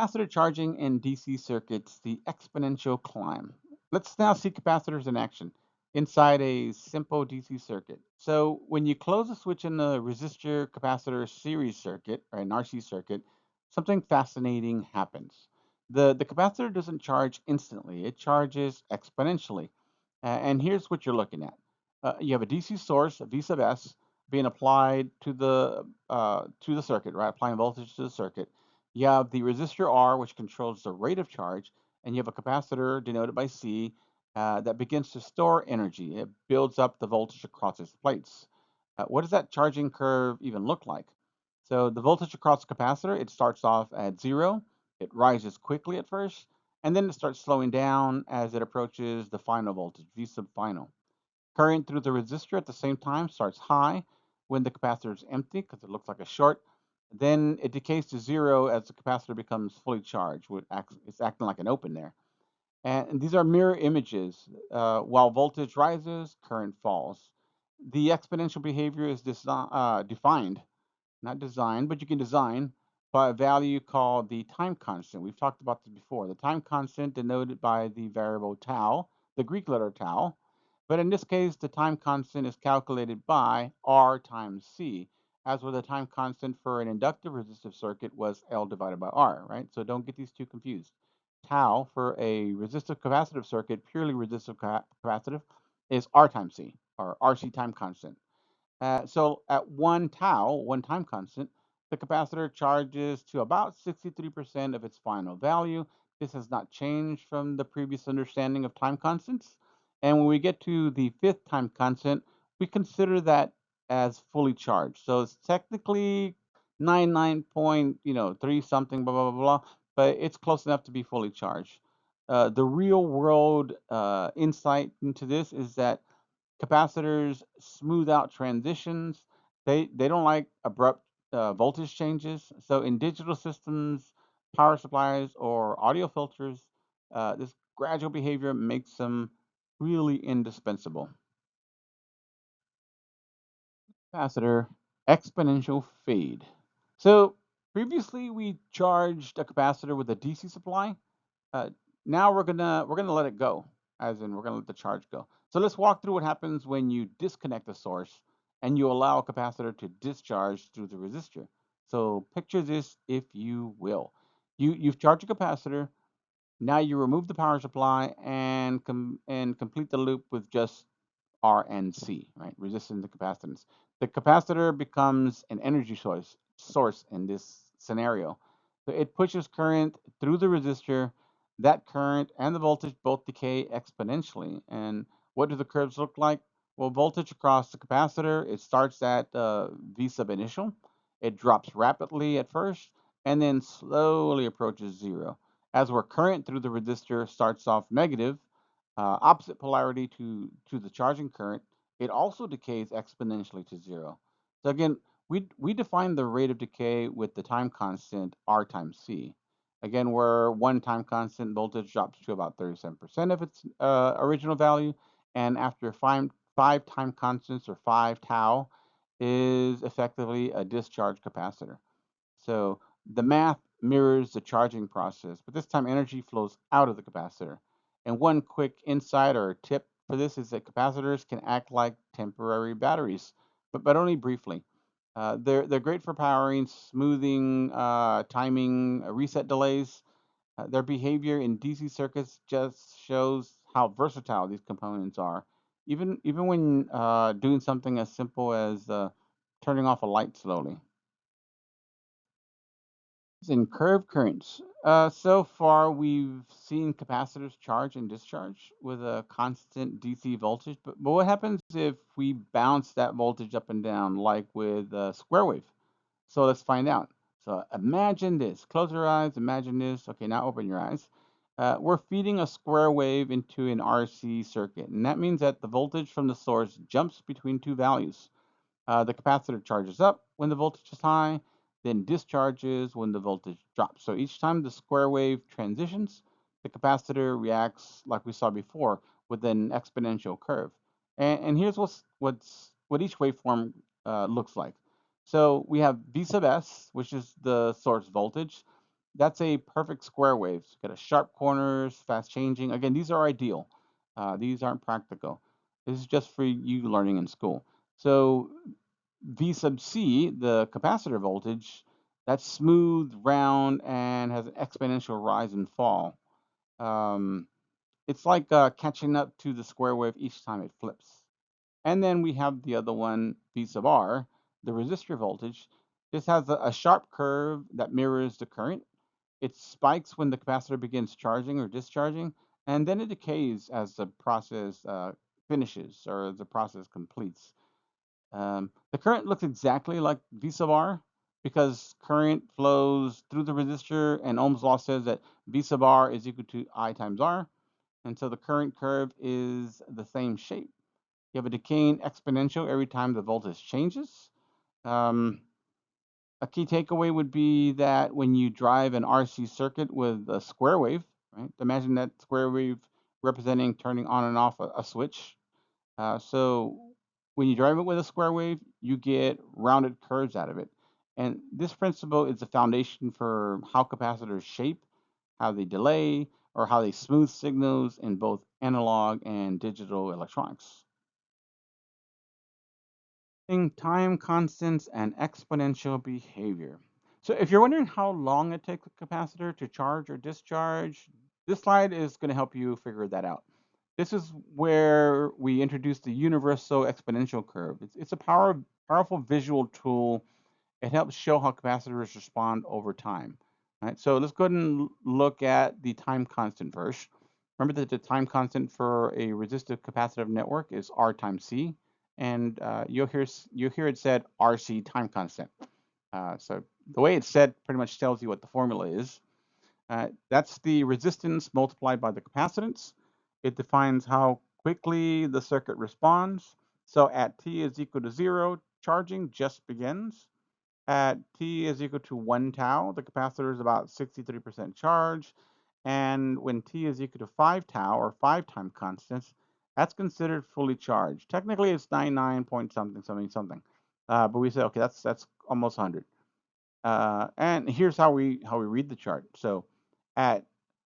Capacitor charging in DC circuits, the exponential climb. Let's now see capacitors in action inside a simple DC circuit. So when you close a switch in the resistor capacitor series circuit, or an RC circuit, something fascinating happens. The capacitor doesn't charge instantly, it charges exponentially. And here's what you're looking at. You have a DC source, a V sub S, being applied to the circuit, right? Applying voltage to the circuit. You have the resistor R, which controls the rate of charge, and you have a capacitor denoted by C that begins to store energy. It builds up the voltage across its plates. What does that charging curve even look like? So the voltage across the capacitor, it starts off at zero. It rises quickly at first, and then it starts slowing down as it approaches the final voltage, V sub final. Current through the resistor at the same time starts high when the capacitor is empty because it looks like a short. Then it decays to zero as the capacitor becomes fully charged. It's acting like an open there. And these are mirror images. While voltage rises, current falls. The exponential behavior is defined, not designed, but you can design by a value called the time constant. We've talked about this before. The time constant denoted by the variable tau, the Greek letter tau, but in this case, the time constant is calculated by R times C, as where the time constant for an inductive resistive circuit was L divided by R, right? So don't get these two confused. Tau for a resistive capacitive circuit, purely resistive capacitive, is R times C, or RC time constant. So at 1 tau, one time constant, the capacitor charges to about 63% of its final value. This has not changed from the previous understanding of time constants. And when we get to the fifth time constant, we consider that as fully charged. So it's technically 99 point, 3 something, blah, blah, blah, blah, but it's close enough to be fully charged. The real world insight into this is that capacitors smooth out transitions. They don't like abrupt voltage changes. So in digital systems, power supplies, or audio filters, this gradual behavior makes them really indispensable. Capacitor exponential fade. So previously we charged a capacitor with a DC supply. Uh, Now we're gonna let it go, as in we're gonna let the charge go. So let's walk through what happens when you disconnect the source and you allow a capacitor to discharge through the resistor. So picture this, if you will. You've charged a capacitor. Now you remove the power supply and complete the loop with just R and C, right? Resistance and capacitance. The capacitor becomes an energy source in this scenario. So it pushes current through the resistor. That current and the voltage both decay exponentially. And what do the curves look like? Well, voltage across the capacitor, it starts at V sub initial. It drops rapidly at first and then slowly approaches zero. As where current through the resistor starts off negative, opposite polarity to the charging current, it also decays exponentially to zero. So again, we define the rate of decay with the time constant R times C. Again, where one time constant voltage drops to about 37% of its original value, and after five time constants, or 5 tau, is effectively a discharge capacitor. So the math mirrors the charging process, but this time energy flows out of the capacitor. And one quick insight or tip for this is that capacitors can act like temporary batteries, but only briefly. They're great for powering, smoothing, timing, reset delays. Their behavior in DC circuits just shows how versatile these components are. Even when doing something as simple as turning off a light slowly. In curved currents. So far, we've seen capacitors charge and discharge with a constant DC voltage. But what happens if we bounce that voltage up and down, like with a square wave? So let's find out. So imagine this. Close your eyes. Imagine this. Okay, now open your eyes. We're feeding a square wave into an RC circuit, and that means that the voltage from the source jumps between two values. The capacitor charges up when the voltage is high, then discharges when the voltage drops. So each time the square wave transitions, the capacitor reacts like we saw before with an exponential curve. And here's what each waveform looks like. So we have V sub S, which is the source voltage. That's a perfect square wave. It's got a sharp corners, fast changing. Again, these are ideal. These aren't practical. This is just for you learning in school. So V sub C, the capacitor voltage, that's smooth, round, and has an exponential rise and fall. Um, it's like catching up to the square wave each time it flips. And then we have the other one, V sub R, the resistor voltage. This has a sharp curve that mirrors the current. It spikes when the capacitor begins charging or discharging, and then it decays as the process finishes or the process completes. The current looks exactly like V sub R because current flows through the resistor, and Ohm's law says that V sub R is equal to I times R. And so the current curve is the same shape. You have a decaying exponential every time the voltage changes. Um, a key takeaway would be that when you drive an RC circuit with a square wave, right? Imagine that square wave representing turning on and off a switch. So when you drive it with a square wave, you get rounded curves out of it. And this principle is the foundation for how capacitors shape, how they delay, or how they smooth signals in both analog and digital electronics. Time constants and exponential behavior. So if you're wondering how long it takes a capacitor to charge or discharge, this slide is going to help you figure that out. This is where we introduce the universal exponential curve. It's a powerful visual tool. It helps show how capacitors respond over time. Right? So let's go ahead and look at the time constant first. Remember that the time constant for a resistive capacitive network is R times C, and you'll hear it said RC time constant. So the way it's said pretty much tells you what the formula is. That's the resistance multiplied by the capacitance. It defines how quickly the circuit responds. So at t is equal to 0, charging just begins. At t is equal to 1 tau, the capacitor is about 63% charged. And when t is equal to 5 tau, or 5 time constants, that's considered fully charged. Technically, it's 99 point something, something, something. But we say, okay, that's almost 100. And here's how we read the chart. So at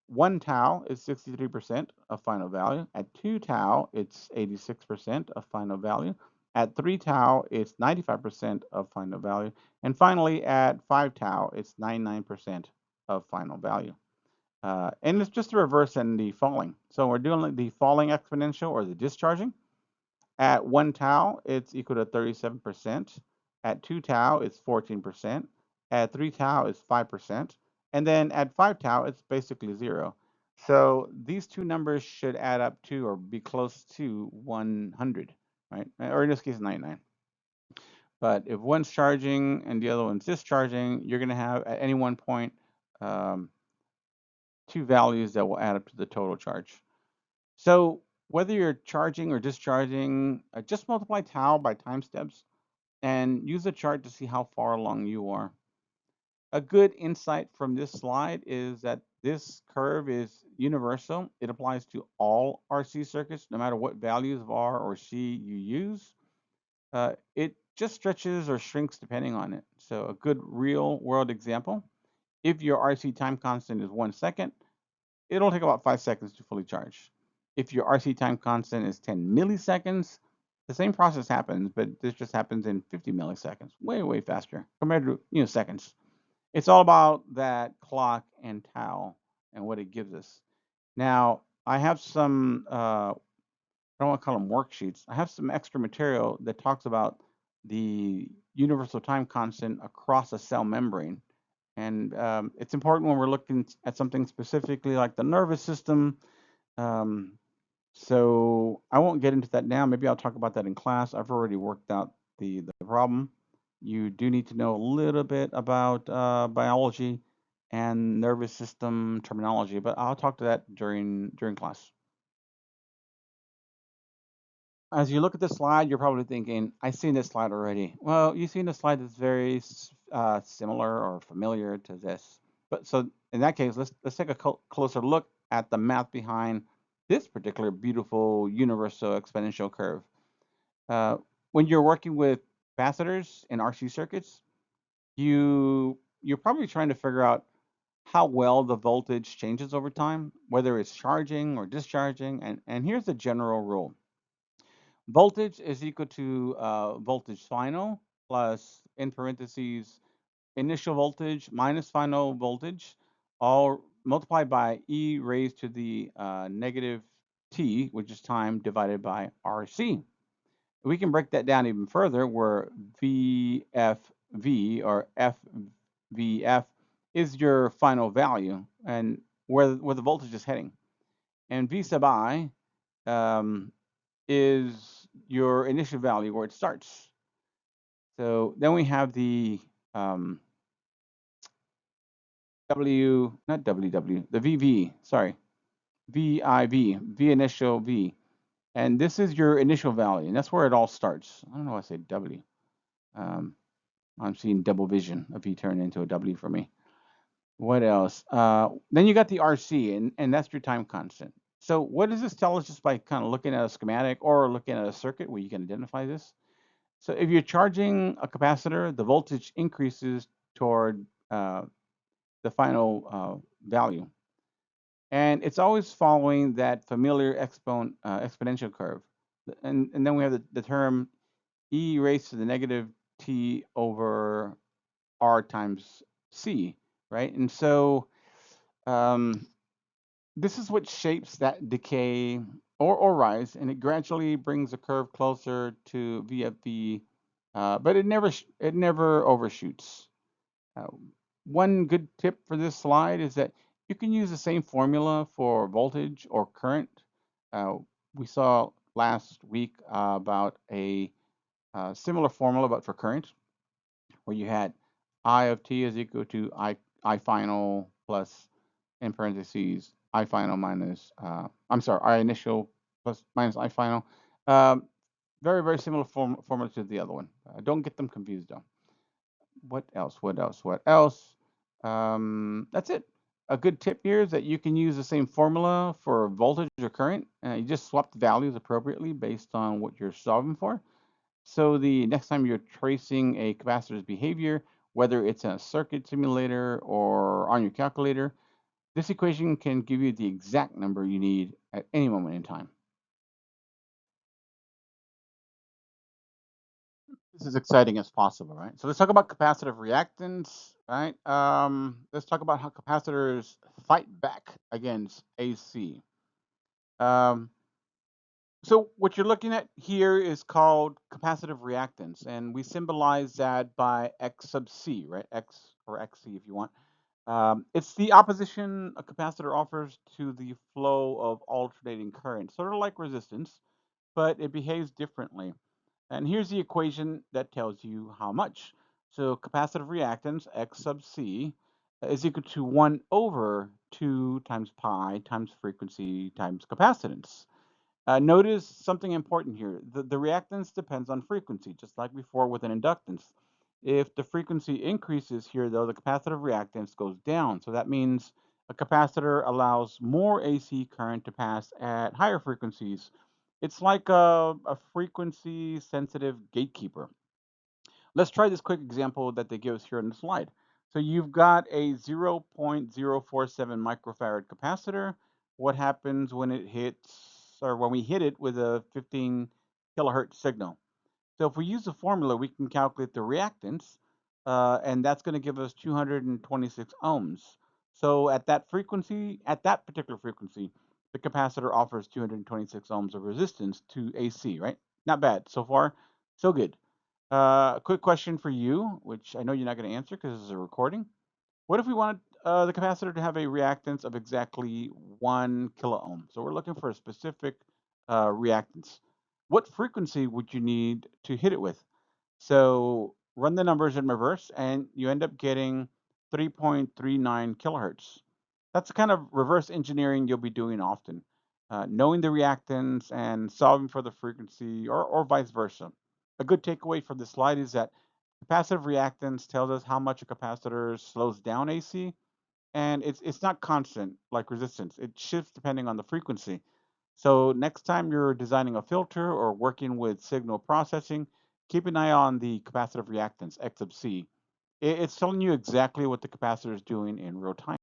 1 tau is 63% of final value. At 2 tau, it's 86% of final value. At 3 tau, it's 95% of final value. And finally, at 5 tau, it's 99% of final value. And it's just the reverse and the falling. So we're doing the falling exponential or the discharging. At 1 tau, it's equal to 37%. At 2 tau, it's 14%. At 3 tau, it's 5%. And then at 5 tau, it's basically 0. So these two numbers should add up to or be close to 100, right? Or in this case, 99. But if one's charging and the other one's discharging, you're going to have at any one point um, two values that will add up to the total charge. So whether you're charging or discharging, just multiply tau by time steps and use the chart to see how far along you are. A good insight from this slide is that this curve is universal. It applies to all RC circuits, no matter what values of R or C you use. It just stretches or shrinks depending on it. So a good real world example, if your RC time constant is 1 second, it'll take about 5 seconds to fully charge. If your RC time constant is 10 milliseconds, The same process happens, but this just happens in 50 milliseconds, way, way faster compared to, seconds. It's all about that clock and tau and what it gives us. Now, I have some, I don't want to call them worksheets. I have some extra material that talks about the universal time constant across a cell membrane. And it's important when we're looking at something specifically like the nervous system. Um, so I won't get into that now. Maybe I'll talk about that in class. I've already worked out the problem. You do need to know a little bit about biology and nervous system terminology, but I'll talk to that during class. As you look at this slide, you're probably thinking, I've seen this slide already. Well, you've seen a slide that's very similar or familiar to this. But so in that case, let's take a closer look at the math behind this particular beautiful universal exponential curve. Uh, when you're working with capacitors and RC circuits, you're probably trying to figure out how well the voltage changes over time, whether it's charging or discharging. And here's the general rule. Voltage is equal to voltage final plus, in parentheses, initial voltage minus final voltage, all multiplied by e raised to the negative t, which is time, divided by RC. We can break that down even further, where VFV or FVF is your final value and where the voltage is heading. And V sub I is your initial value where it starts. So then we have the not WW, the VV, sorry, VIV, V initial V. And this is your initial value, and that's where it all starts. I don't know why I say W. Um, I'm seeing double vision of V turn into a W for me. What else? Then you got the RC, and that's your time constant. So what does this tell us just by kind of looking at a schematic or looking at a circuit where you can identify this? So if you're charging a capacitor, the voltage increases toward the final value. And it's always following that familiar exponential curve. And then we have the term e raised to the negative t over r times c, right? And so um, this is what shapes that decay or rise, and it gradually brings the curve closer to VFV, but it never overshoots. Uh, One good tip for this slide is that you can use the same formula for voltage or current. Uh, we saw last week about a similar formula, but for current, where you had I of t is equal to I final plus, in parentheses, I final minus, I'm sorry, I initial plus minus I final. Um, Very, very similar formula to the other one. Don't get them confused though. What else? What else? What else? That's it. A good tip here is that you can use the same formula for voltage or current. You just swap the values appropriately based on what you're solving for. So the next time you're tracing a capacitor's behavior, whether it's in a circuit simulator or on your calculator, this equation can give you the exact number you need at any moment in time. This is exciting as possible, right? So let's talk about capacitive reactance, right? Let's talk about how capacitors fight back against AC. Um, so what you're looking at here is called capacitive reactance, and we symbolize that by X sub C, right? X or XC if you want. It's the opposition a capacitor offers to the flow of alternating current, sort of like resistance, but it behaves differently. And here's the equation that tells you how much. So capacitive reactance, X sub C, is equal to 1 over 2 times pi times frequency times capacitance. Notice something important here. The reactance depends on frequency, just like before with an inductance. If the frequency increases here, though, the capacitive reactance goes down. So that means a capacitor allows more AC current to pass at higher frequencies. It's like a frequency sensitive gatekeeper. Let's try this quick example that they give us here on the slide. So you've got a 0.047 microfarad capacitor. What happens when it hits, or when we hit it with a 15 kilohertz signal. So if we use the formula, we can calculate the reactance, and that's going to give us 226 ohms. So at that particular frequency, the capacitor offers 226 ohms of resistance to AC, right? Not bad. So far, so good. Quick question for you, which I know you're not going to answer because this is a recording. What if we wanted the capacitor to have a reactance of exactly 1 kiloohm? So we're looking for a specific reactance. What frequency would you need to hit it with? So run the numbers in reverse, and you end up getting 3.39 kilohertz. That's the kind of reverse engineering you'll be doing often, knowing the reactance and solving for the frequency, or vice versa. A good takeaway from this slide is that capacitive reactance tells us how much a capacitor slows down AC, and it's not constant like resistance. It shifts depending on the frequency. So next time you're designing a filter or working with signal processing, keep an eye on the capacitive reactance, X sub C. It's telling you exactly what the capacitor is doing in real time.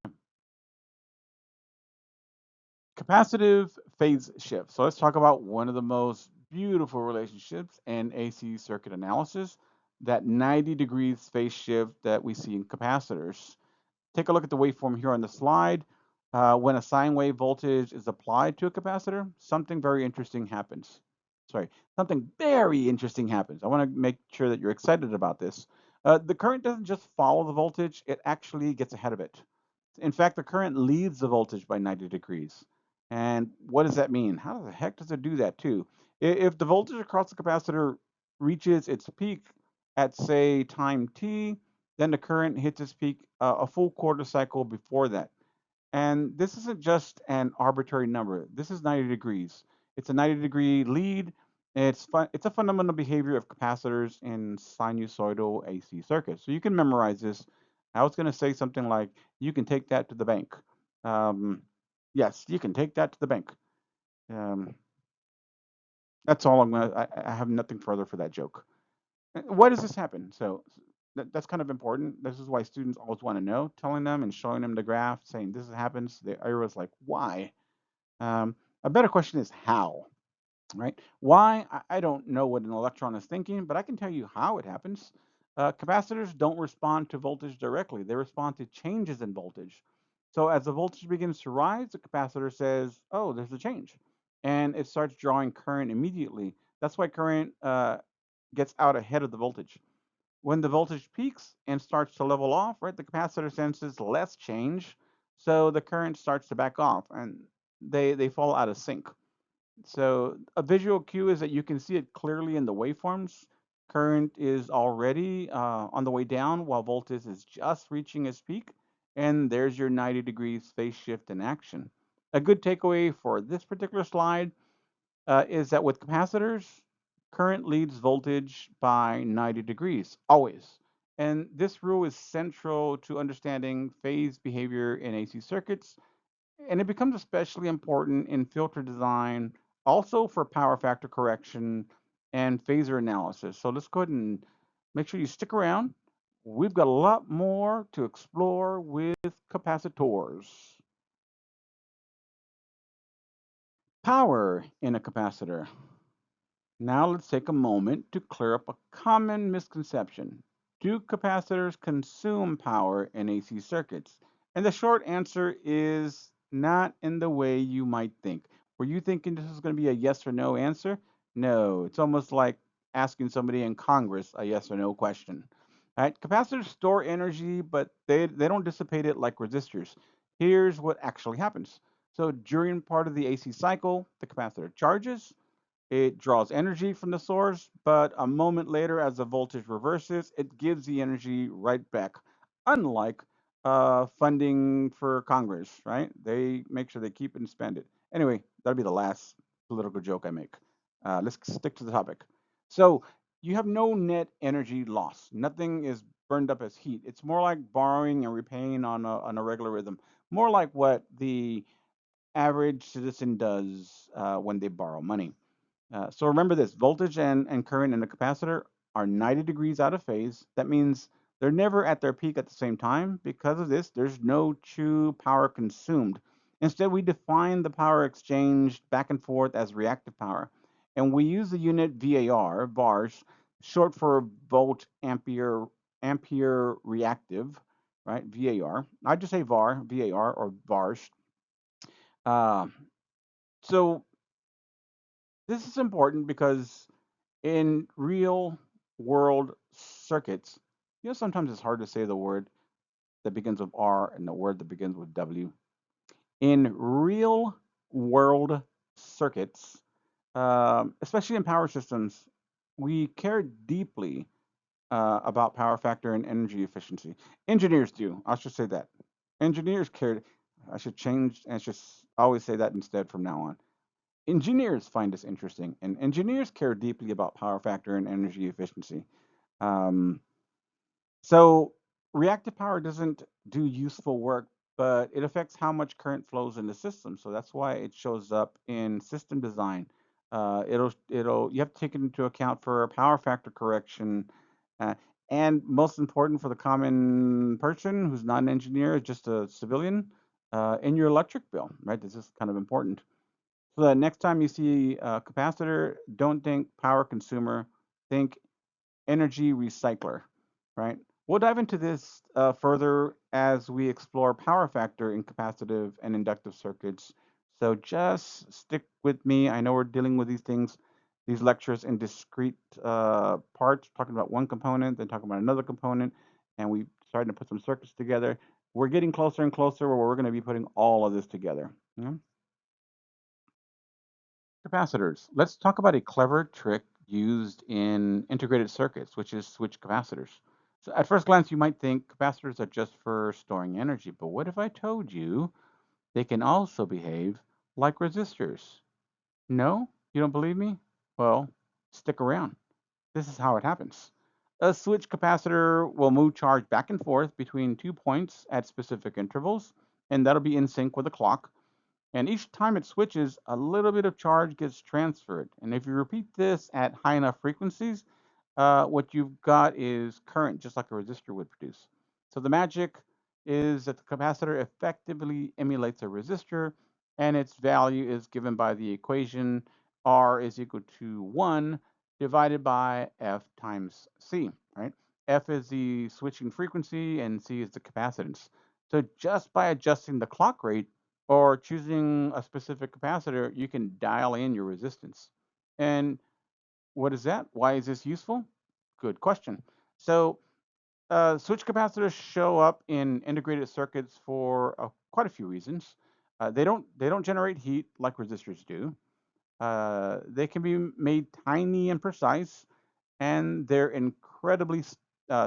Capacitive phase shift. So let's talk about one of the most beautiful relationships in AC circuit analysis, that 90 degrees phase shift that we see in capacitors. Take a look at the waveform here on the slide. When a sine wave voltage is applied to a capacitor, something very interesting happens. Sorry, something very interesting happens. I want to make sure that you're excited about this. The current doesn't just follow the voltage, it actually gets ahead of it. In fact, the current leads the voltage by 90 degrees. And what does that mean? How the heck does it do that too? If the voltage across the capacitor reaches its peak at, say, time t, then the current hits its peak a full quarter cycle before that. And this isn't just an arbitrary number. This is 90 degrees. It's a 90-degree lead. It's a fundamental behavior of capacitors in sinusoidal AC circuits. So you can memorize this. I was going to say something like, you can take that to the bank. Um, yes, you can take that to the bank. Um, that's all I'm going to, I have nothing further for that joke. Why does this happen? So that's kind of important. This is why students always want to know, telling them and showing them the graph, saying this happens. The area is like, why? Um, a better question is how, right? Why? I don't know what an electron is thinking, but I can tell you how it happens. Capacitors don't respond to voltage directly. They respond to changes in voltage. So as the voltage begins to rise, the capacitor says, oh, there's a change. And it starts drawing current immediately. That's why current gets out ahead of the voltage. When the voltage peaks and starts to level off, right, the capacitor senses less change, so the current starts to back off, and they fall out of sync. So a visual cue is that you can see it clearly in the waveforms. Current is already on the way down while voltage is just reaching its peak, and there's your 90 degrees phase shift in action. A good takeaway for this particular slide is that with capacitors, current leads voltage by 90 degrees, always. And this rule is central to understanding phase behavior in AC circuits, and it becomes especially important in filter design, also for power factor correction and phasor analysis. So let's go ahead and make sure you stick around. We've got a lot more to explore with capacitors. Power in a capacitor. Now let's take a moment to clear up a common misconception. Do capacitors consume power in AC circuits? And the short answer is not in the way you might think. Were you thinking this is going to be a yes or no answer? No, it's almost like asking somebody in Congress a yes or no question. All right, capacitors store energy, but they don't dissipate it like resistors. Here's what actually happens. So during part of the AC cycle, the capacitor charges, it draws energy from the source, but a moment later, as the voltage reverses, it gives the energy right back. Unlike funding for Congress, right? They make sure they keep it and spend it. Anyway, that'll be the last political joke I make. Let's stick to the topic. So you have no net energy loss. Nothing is burned up as heat. It's more like borrowing and repaying on a regular rhythm. More like what the average citizen does when they borrow money. So remember this, voltage and current in a capacitor are 90 degrees out of phase. That means they're never at their peak at the same time. Because of this, there's no true power consumed. Instead, we define the power exchanged back and forth as reactive power. And we use the unit VARs, short for volt ampere reactive, right? VAR. I just say VAR or VARs. Uh, so this is important because in real world circuits, sometimes it's hard to say the word that begins with R and the word that begins with W. In real world circuits, especially in power systems, we care deeply about power factor and energy efficiency. Engineers do. I should say that. Engineers care. I should change. I should always say that instead from now on. Engineers find this interesting, and engineers care deeply about power factor and energy efficiency. Um, so reactive power doesn't do useful work, but it affects how much current flows in the system. So that's why it shows up in system design. It'll you have to take it into account for power factor correction, uh, and most important for the common person who's not an engineer, just a civilian, in your electric bill, right? This is kind of important. So the next time you see a capacitor, don't think power consumer, think energy recycler, right? We'll dive into this further as we explore power factor in capacitive and inductive circuits. So just stick with me. I know we're dealing with these things, these lectures in discrete parts, talking about one component, then talking about another component, and we starting to put some circuits together. We're getting closer and closer where we're going to be putting all of this together. Yeah? Capacitors. Let's talk about a clever trick used in integrated circuits, which is switch capacitors. So at first glance, you might think capacitors are just for storing energy, but what if I told you they can also behave like resistors? No? You don't believe me? Well, stick around. This is how it happens. A switch capacitor will move charge back and forth between 2 points at specific intervals, and that'll be in sync with the clock. And each time it switches, a little bit of charge gets transferred. And if you repeat this at high enough frequencies, what you've got is current, just like a resistor would produce. So the magic is that the capacitor effectively emulates a resistor, and its value is given by the equation R is equal to 1 divided by F times C, right? F is the switching frequency, and C is the capacitance. So just by adjusting the clock rate, or choosing a specific capacitor, you can dial in your resistance. And what is that? Why is this useful? Good question. So switch capacitors show up in integrated circuits for quite a few reasons. They don't generate heat like resistors do. They can be made tiny and precise, and they're incredibly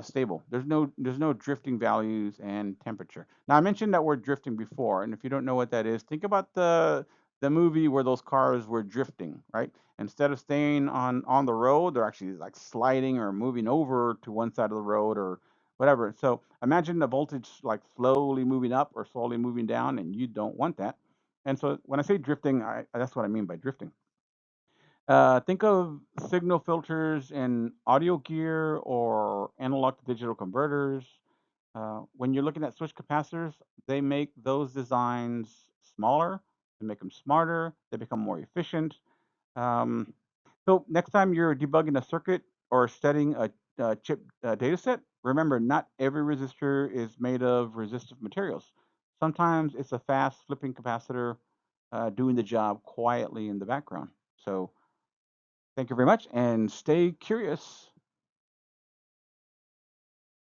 stable. There's no drifting values and temperature. Now I mentioned that word drifting before, and if you don't know what that is, think about the movie where those cars were drifting, right? Instead of staying on the road, they're actually like sliding or moving over to one side of the road or whatever. So imagine the voltage like slowly moving up or slowly moving down, and you don't want that. And so when I say drifting, that's what I mean by drifting. Think of signal filters in audio gear or analog to digital converters. When you're looking at switch capacitors, they make those designs smaller, they make them smarter, they become more efficient. Um, so next time you're debugging a circuit or setting a chip data set, remember not every resistor is made of resistive materials. Sometimes it's a fast flipping capacitor doing the job quietly in the background. So thank you very much and stay curious.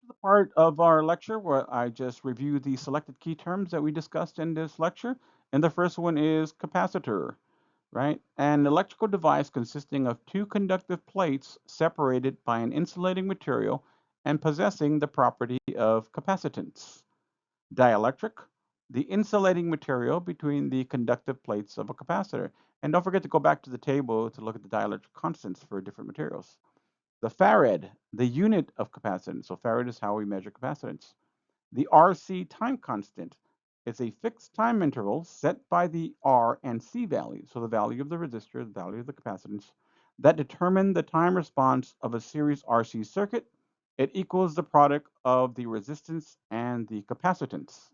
The part of our lecture where I just review the selected key terms that we discussed in this lecture. And the first one is capacitor, right? An electrical device consisting of two conductive plates separated by an insulating material and possessing the property of capacitance. Dielectric, the insulating material between the conductive plates of a capacitor. And don't forget to go back to the table to look at the dielectric constants for different materials. The farad, the unit of capacitance. So farad is how we measure capacitance. The RC time constant is a fixed time interval set by the R and C value, so the value of the resistor, the value of the capacitance, that determine the time response of a series RC circuit. It equals the product of the resistance and the capacitance.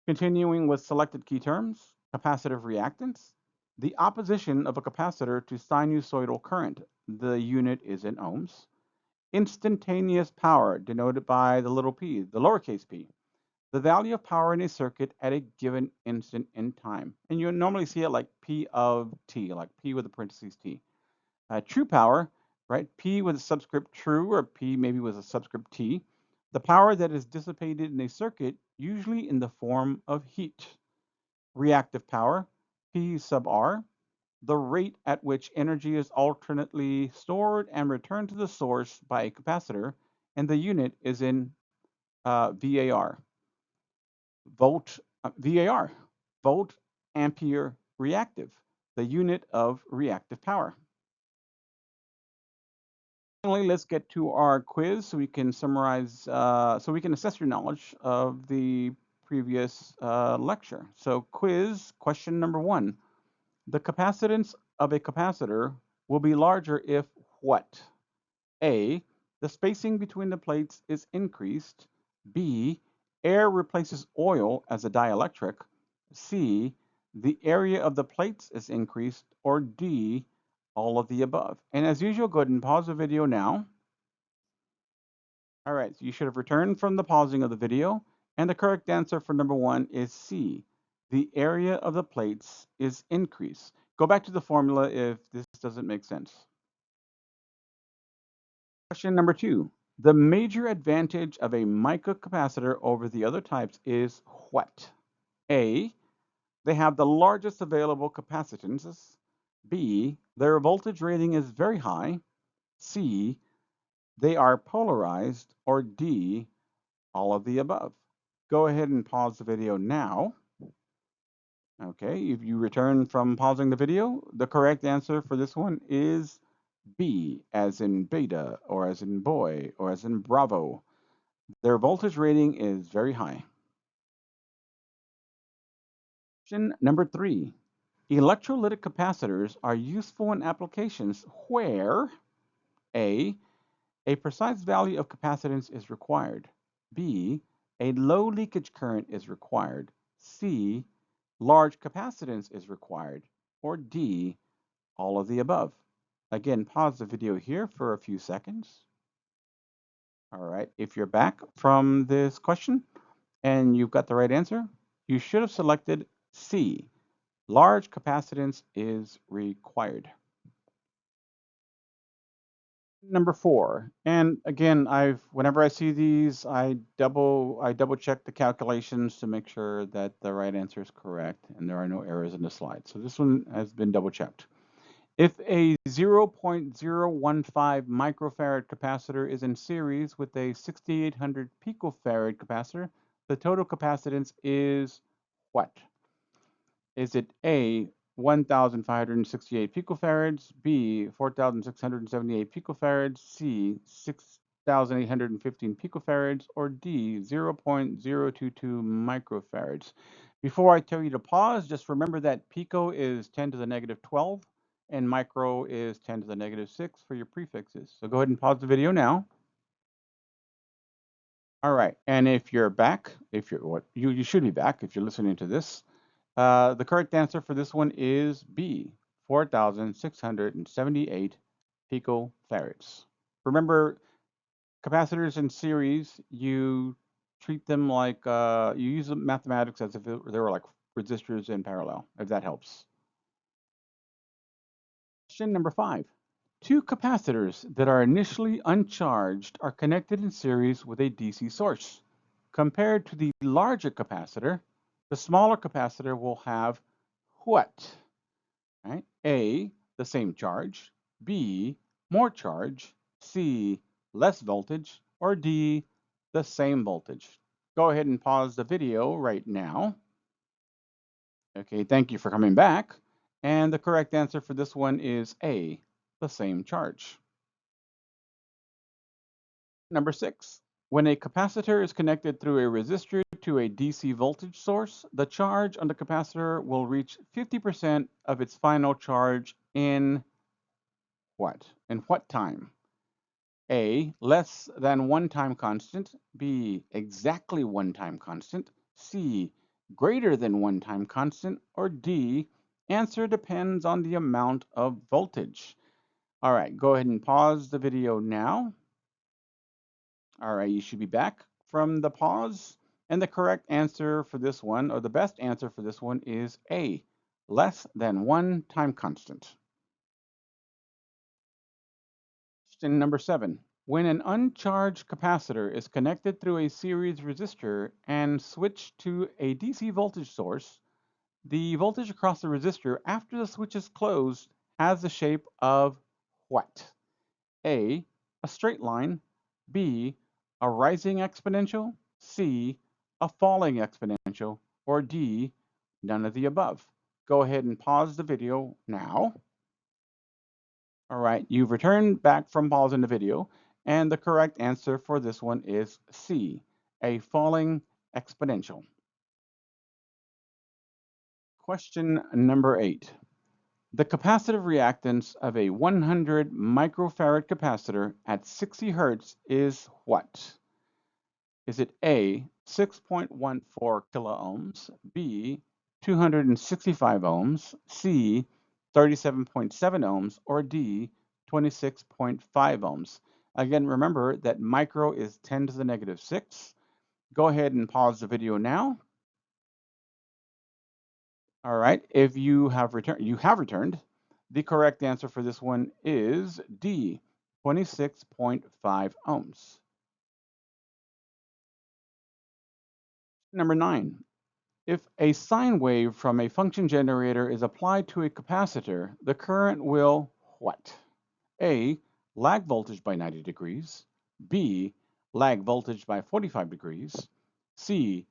Continuing with selected key terms, capacitive reactance. The opposition of a capacitor to sinusoidal current. The unit is in ohms. Instantaneous power, denoted by the little p, the lowercase p. The value of power in a circuit at a given instant in time. And you normally see it like P of t, like P with a parentheses t. True power, right? P with a subscript true, or P maybe with a subscript T. The power that is dissipated in a circuit, usually in the form of heat. Reactive power, P sub R. The rate at which energy is alternately stored and returned to the source by a capacitor, and the unit is in VAR. VAR, volt ampere reactive, the unit of reactive power. Finally, let's get to our quiz so we can summarize, so we can assess your knowledge of the previous lecture. So quiz question number 1. The capacitance of a capacitor will be larger if what? A, the spacing between the plates is increased. B, air replaces oil as a dielectric. C, the area of the plates is increased. Or D, all of the above. And as usual, go ahead and pause the video now. All right, so you should have returned from the pausing of the video. And the correct answer for number 1 is C. The area of the plates is increased. Go back to the formula if this doesn't make sense. Question number 2. The major advantage of a microcapacitor over the other types is what? A, they have the largest available capacitances. B, their voltage rating is very high. C, they are polarized. Or D, all of the above. Go ahead and pause the video now. Okay, if you return from pausing the video, the correct answer for this one is B, as in beta, or as in boy, or as in bravo. Their voltage rating is very high. Question number 3. Electrolytic capacitors are useful in applications where A, a precise value of capacitance is required. B, a low leakage current is required. C, large capacitance is required. Or D, all of the above. Again, pause the video here for a few seconds. All right, if you're back from this question and you've got the right answer, you should have selected C, large capacitance is required. Number 4, and again, whenever I see these, I double check the calculations to make sure that the right answer is correct and there are no errors in the slide. So this one has been double checked. If a 0.015 microfarad capacitor is in series with a 6800 picofarad capacitor, the total capacitance is what? Is it A, 1,568 picofarads, B, 4,678 picofarads, C, 6,815 picofarads, or D, 0.022 microfarads? Before I tell you to pause, just remember that pico is 10 to the negative 12 and micro is 10 to the negative 6 for your prefixes. So go ahead and pause the video now. All right, and if you're back, you should be back if you're listening to this. The correct answer for this one is B, 4,678 picofarads. Remember, capacitors in series, you treat them like, you use mathematics as if they were like resistors in parallel, if that helps. Question number 5. Two capacitors that are initially uncharged are connected in series with a DC source. Compared to the larger capacitor, the smaller capacitor will have what? Right? A, the same charge. B, more charge. C, less voltage. Or D, the same voltage. Go ahead and pause the video right now. Okay, thank you for coming back. And the correct answer for this one is A, the same charge. Number 6. When a capacitor is connected through a resistor to a DC voltage source, the charge on the capacitor will reach 50% of its final charge in what? In what time? A, less than one time constant. B, exactly one time constant. C, greater than one time constant. Or D, Answer depends on the amount of voltage. All right, go ahead and pause the video now. All right, you should be back from the pause. And the correct answer for this one, or the best answer for this one, is A, less than 1 time constant. Question number 7. When an uncharged capacitor is connected through a series resistor and switched to a DC voltage source, the voltage across the resistor after the switch is closed has the shape of what? A, a straight line, B, a rising exponential, C, a falling exponential, or D, none of the above. Go ahead and pause the video now. All right, you've returned back from pausing the video, and the correct answer for this one is C, a falling exponential. Question number 8. The capacitive reactance of a 100 microfarad capacitor at 60 Hertz is what? Is it A, 6.14 kiloohms, B, 265 ohms, C, 37.7 ohms, or D, 26.5 ohms? Again, remember that micro is 10 to the negative 6. Go ahead and pause the video now. All right, if you have returned. The correct answer for this one is D, 26.5 ohms. Number 9. If a sine wave from a function generator is applied to a capacitor, the current will what? A, lag voltage by 90 degrees, B, lag voltage by 45 degrees, C,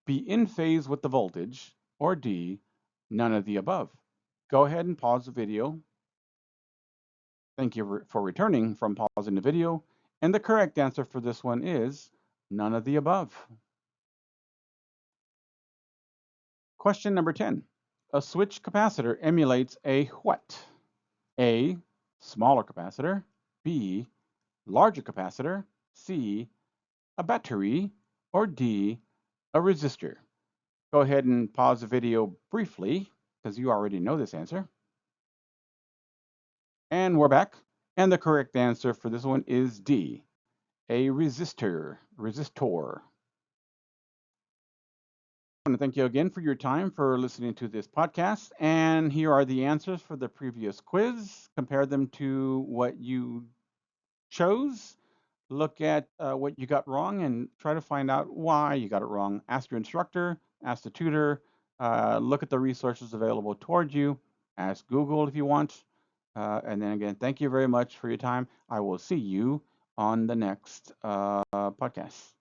be in phase with the voltage, or D, none of the above. Go ahead and pause the video. Thank you for returning from pausing the video. And the correct answer for this one is none of the above. Question number 10. A switch capacitor emulates a what? A, smaller capacitor, B, larger capacitor, C, a battery, or D, a resistor. Go ahead and pause the video briefly because you already know this answer. And we're back. And the correct answer for this one is D, a resistor. I want to thank you again for your time for listening to this podcast. And here are the answers for the previous quiz. Compare them to what you chose. Look at what you got wrong and try to find out why you got it wrong. Ask your instructor, ask the tutor, look at the resources available towards you, ask Google if you want. And then again, thank you very much for your time. I will see you on the next podcast.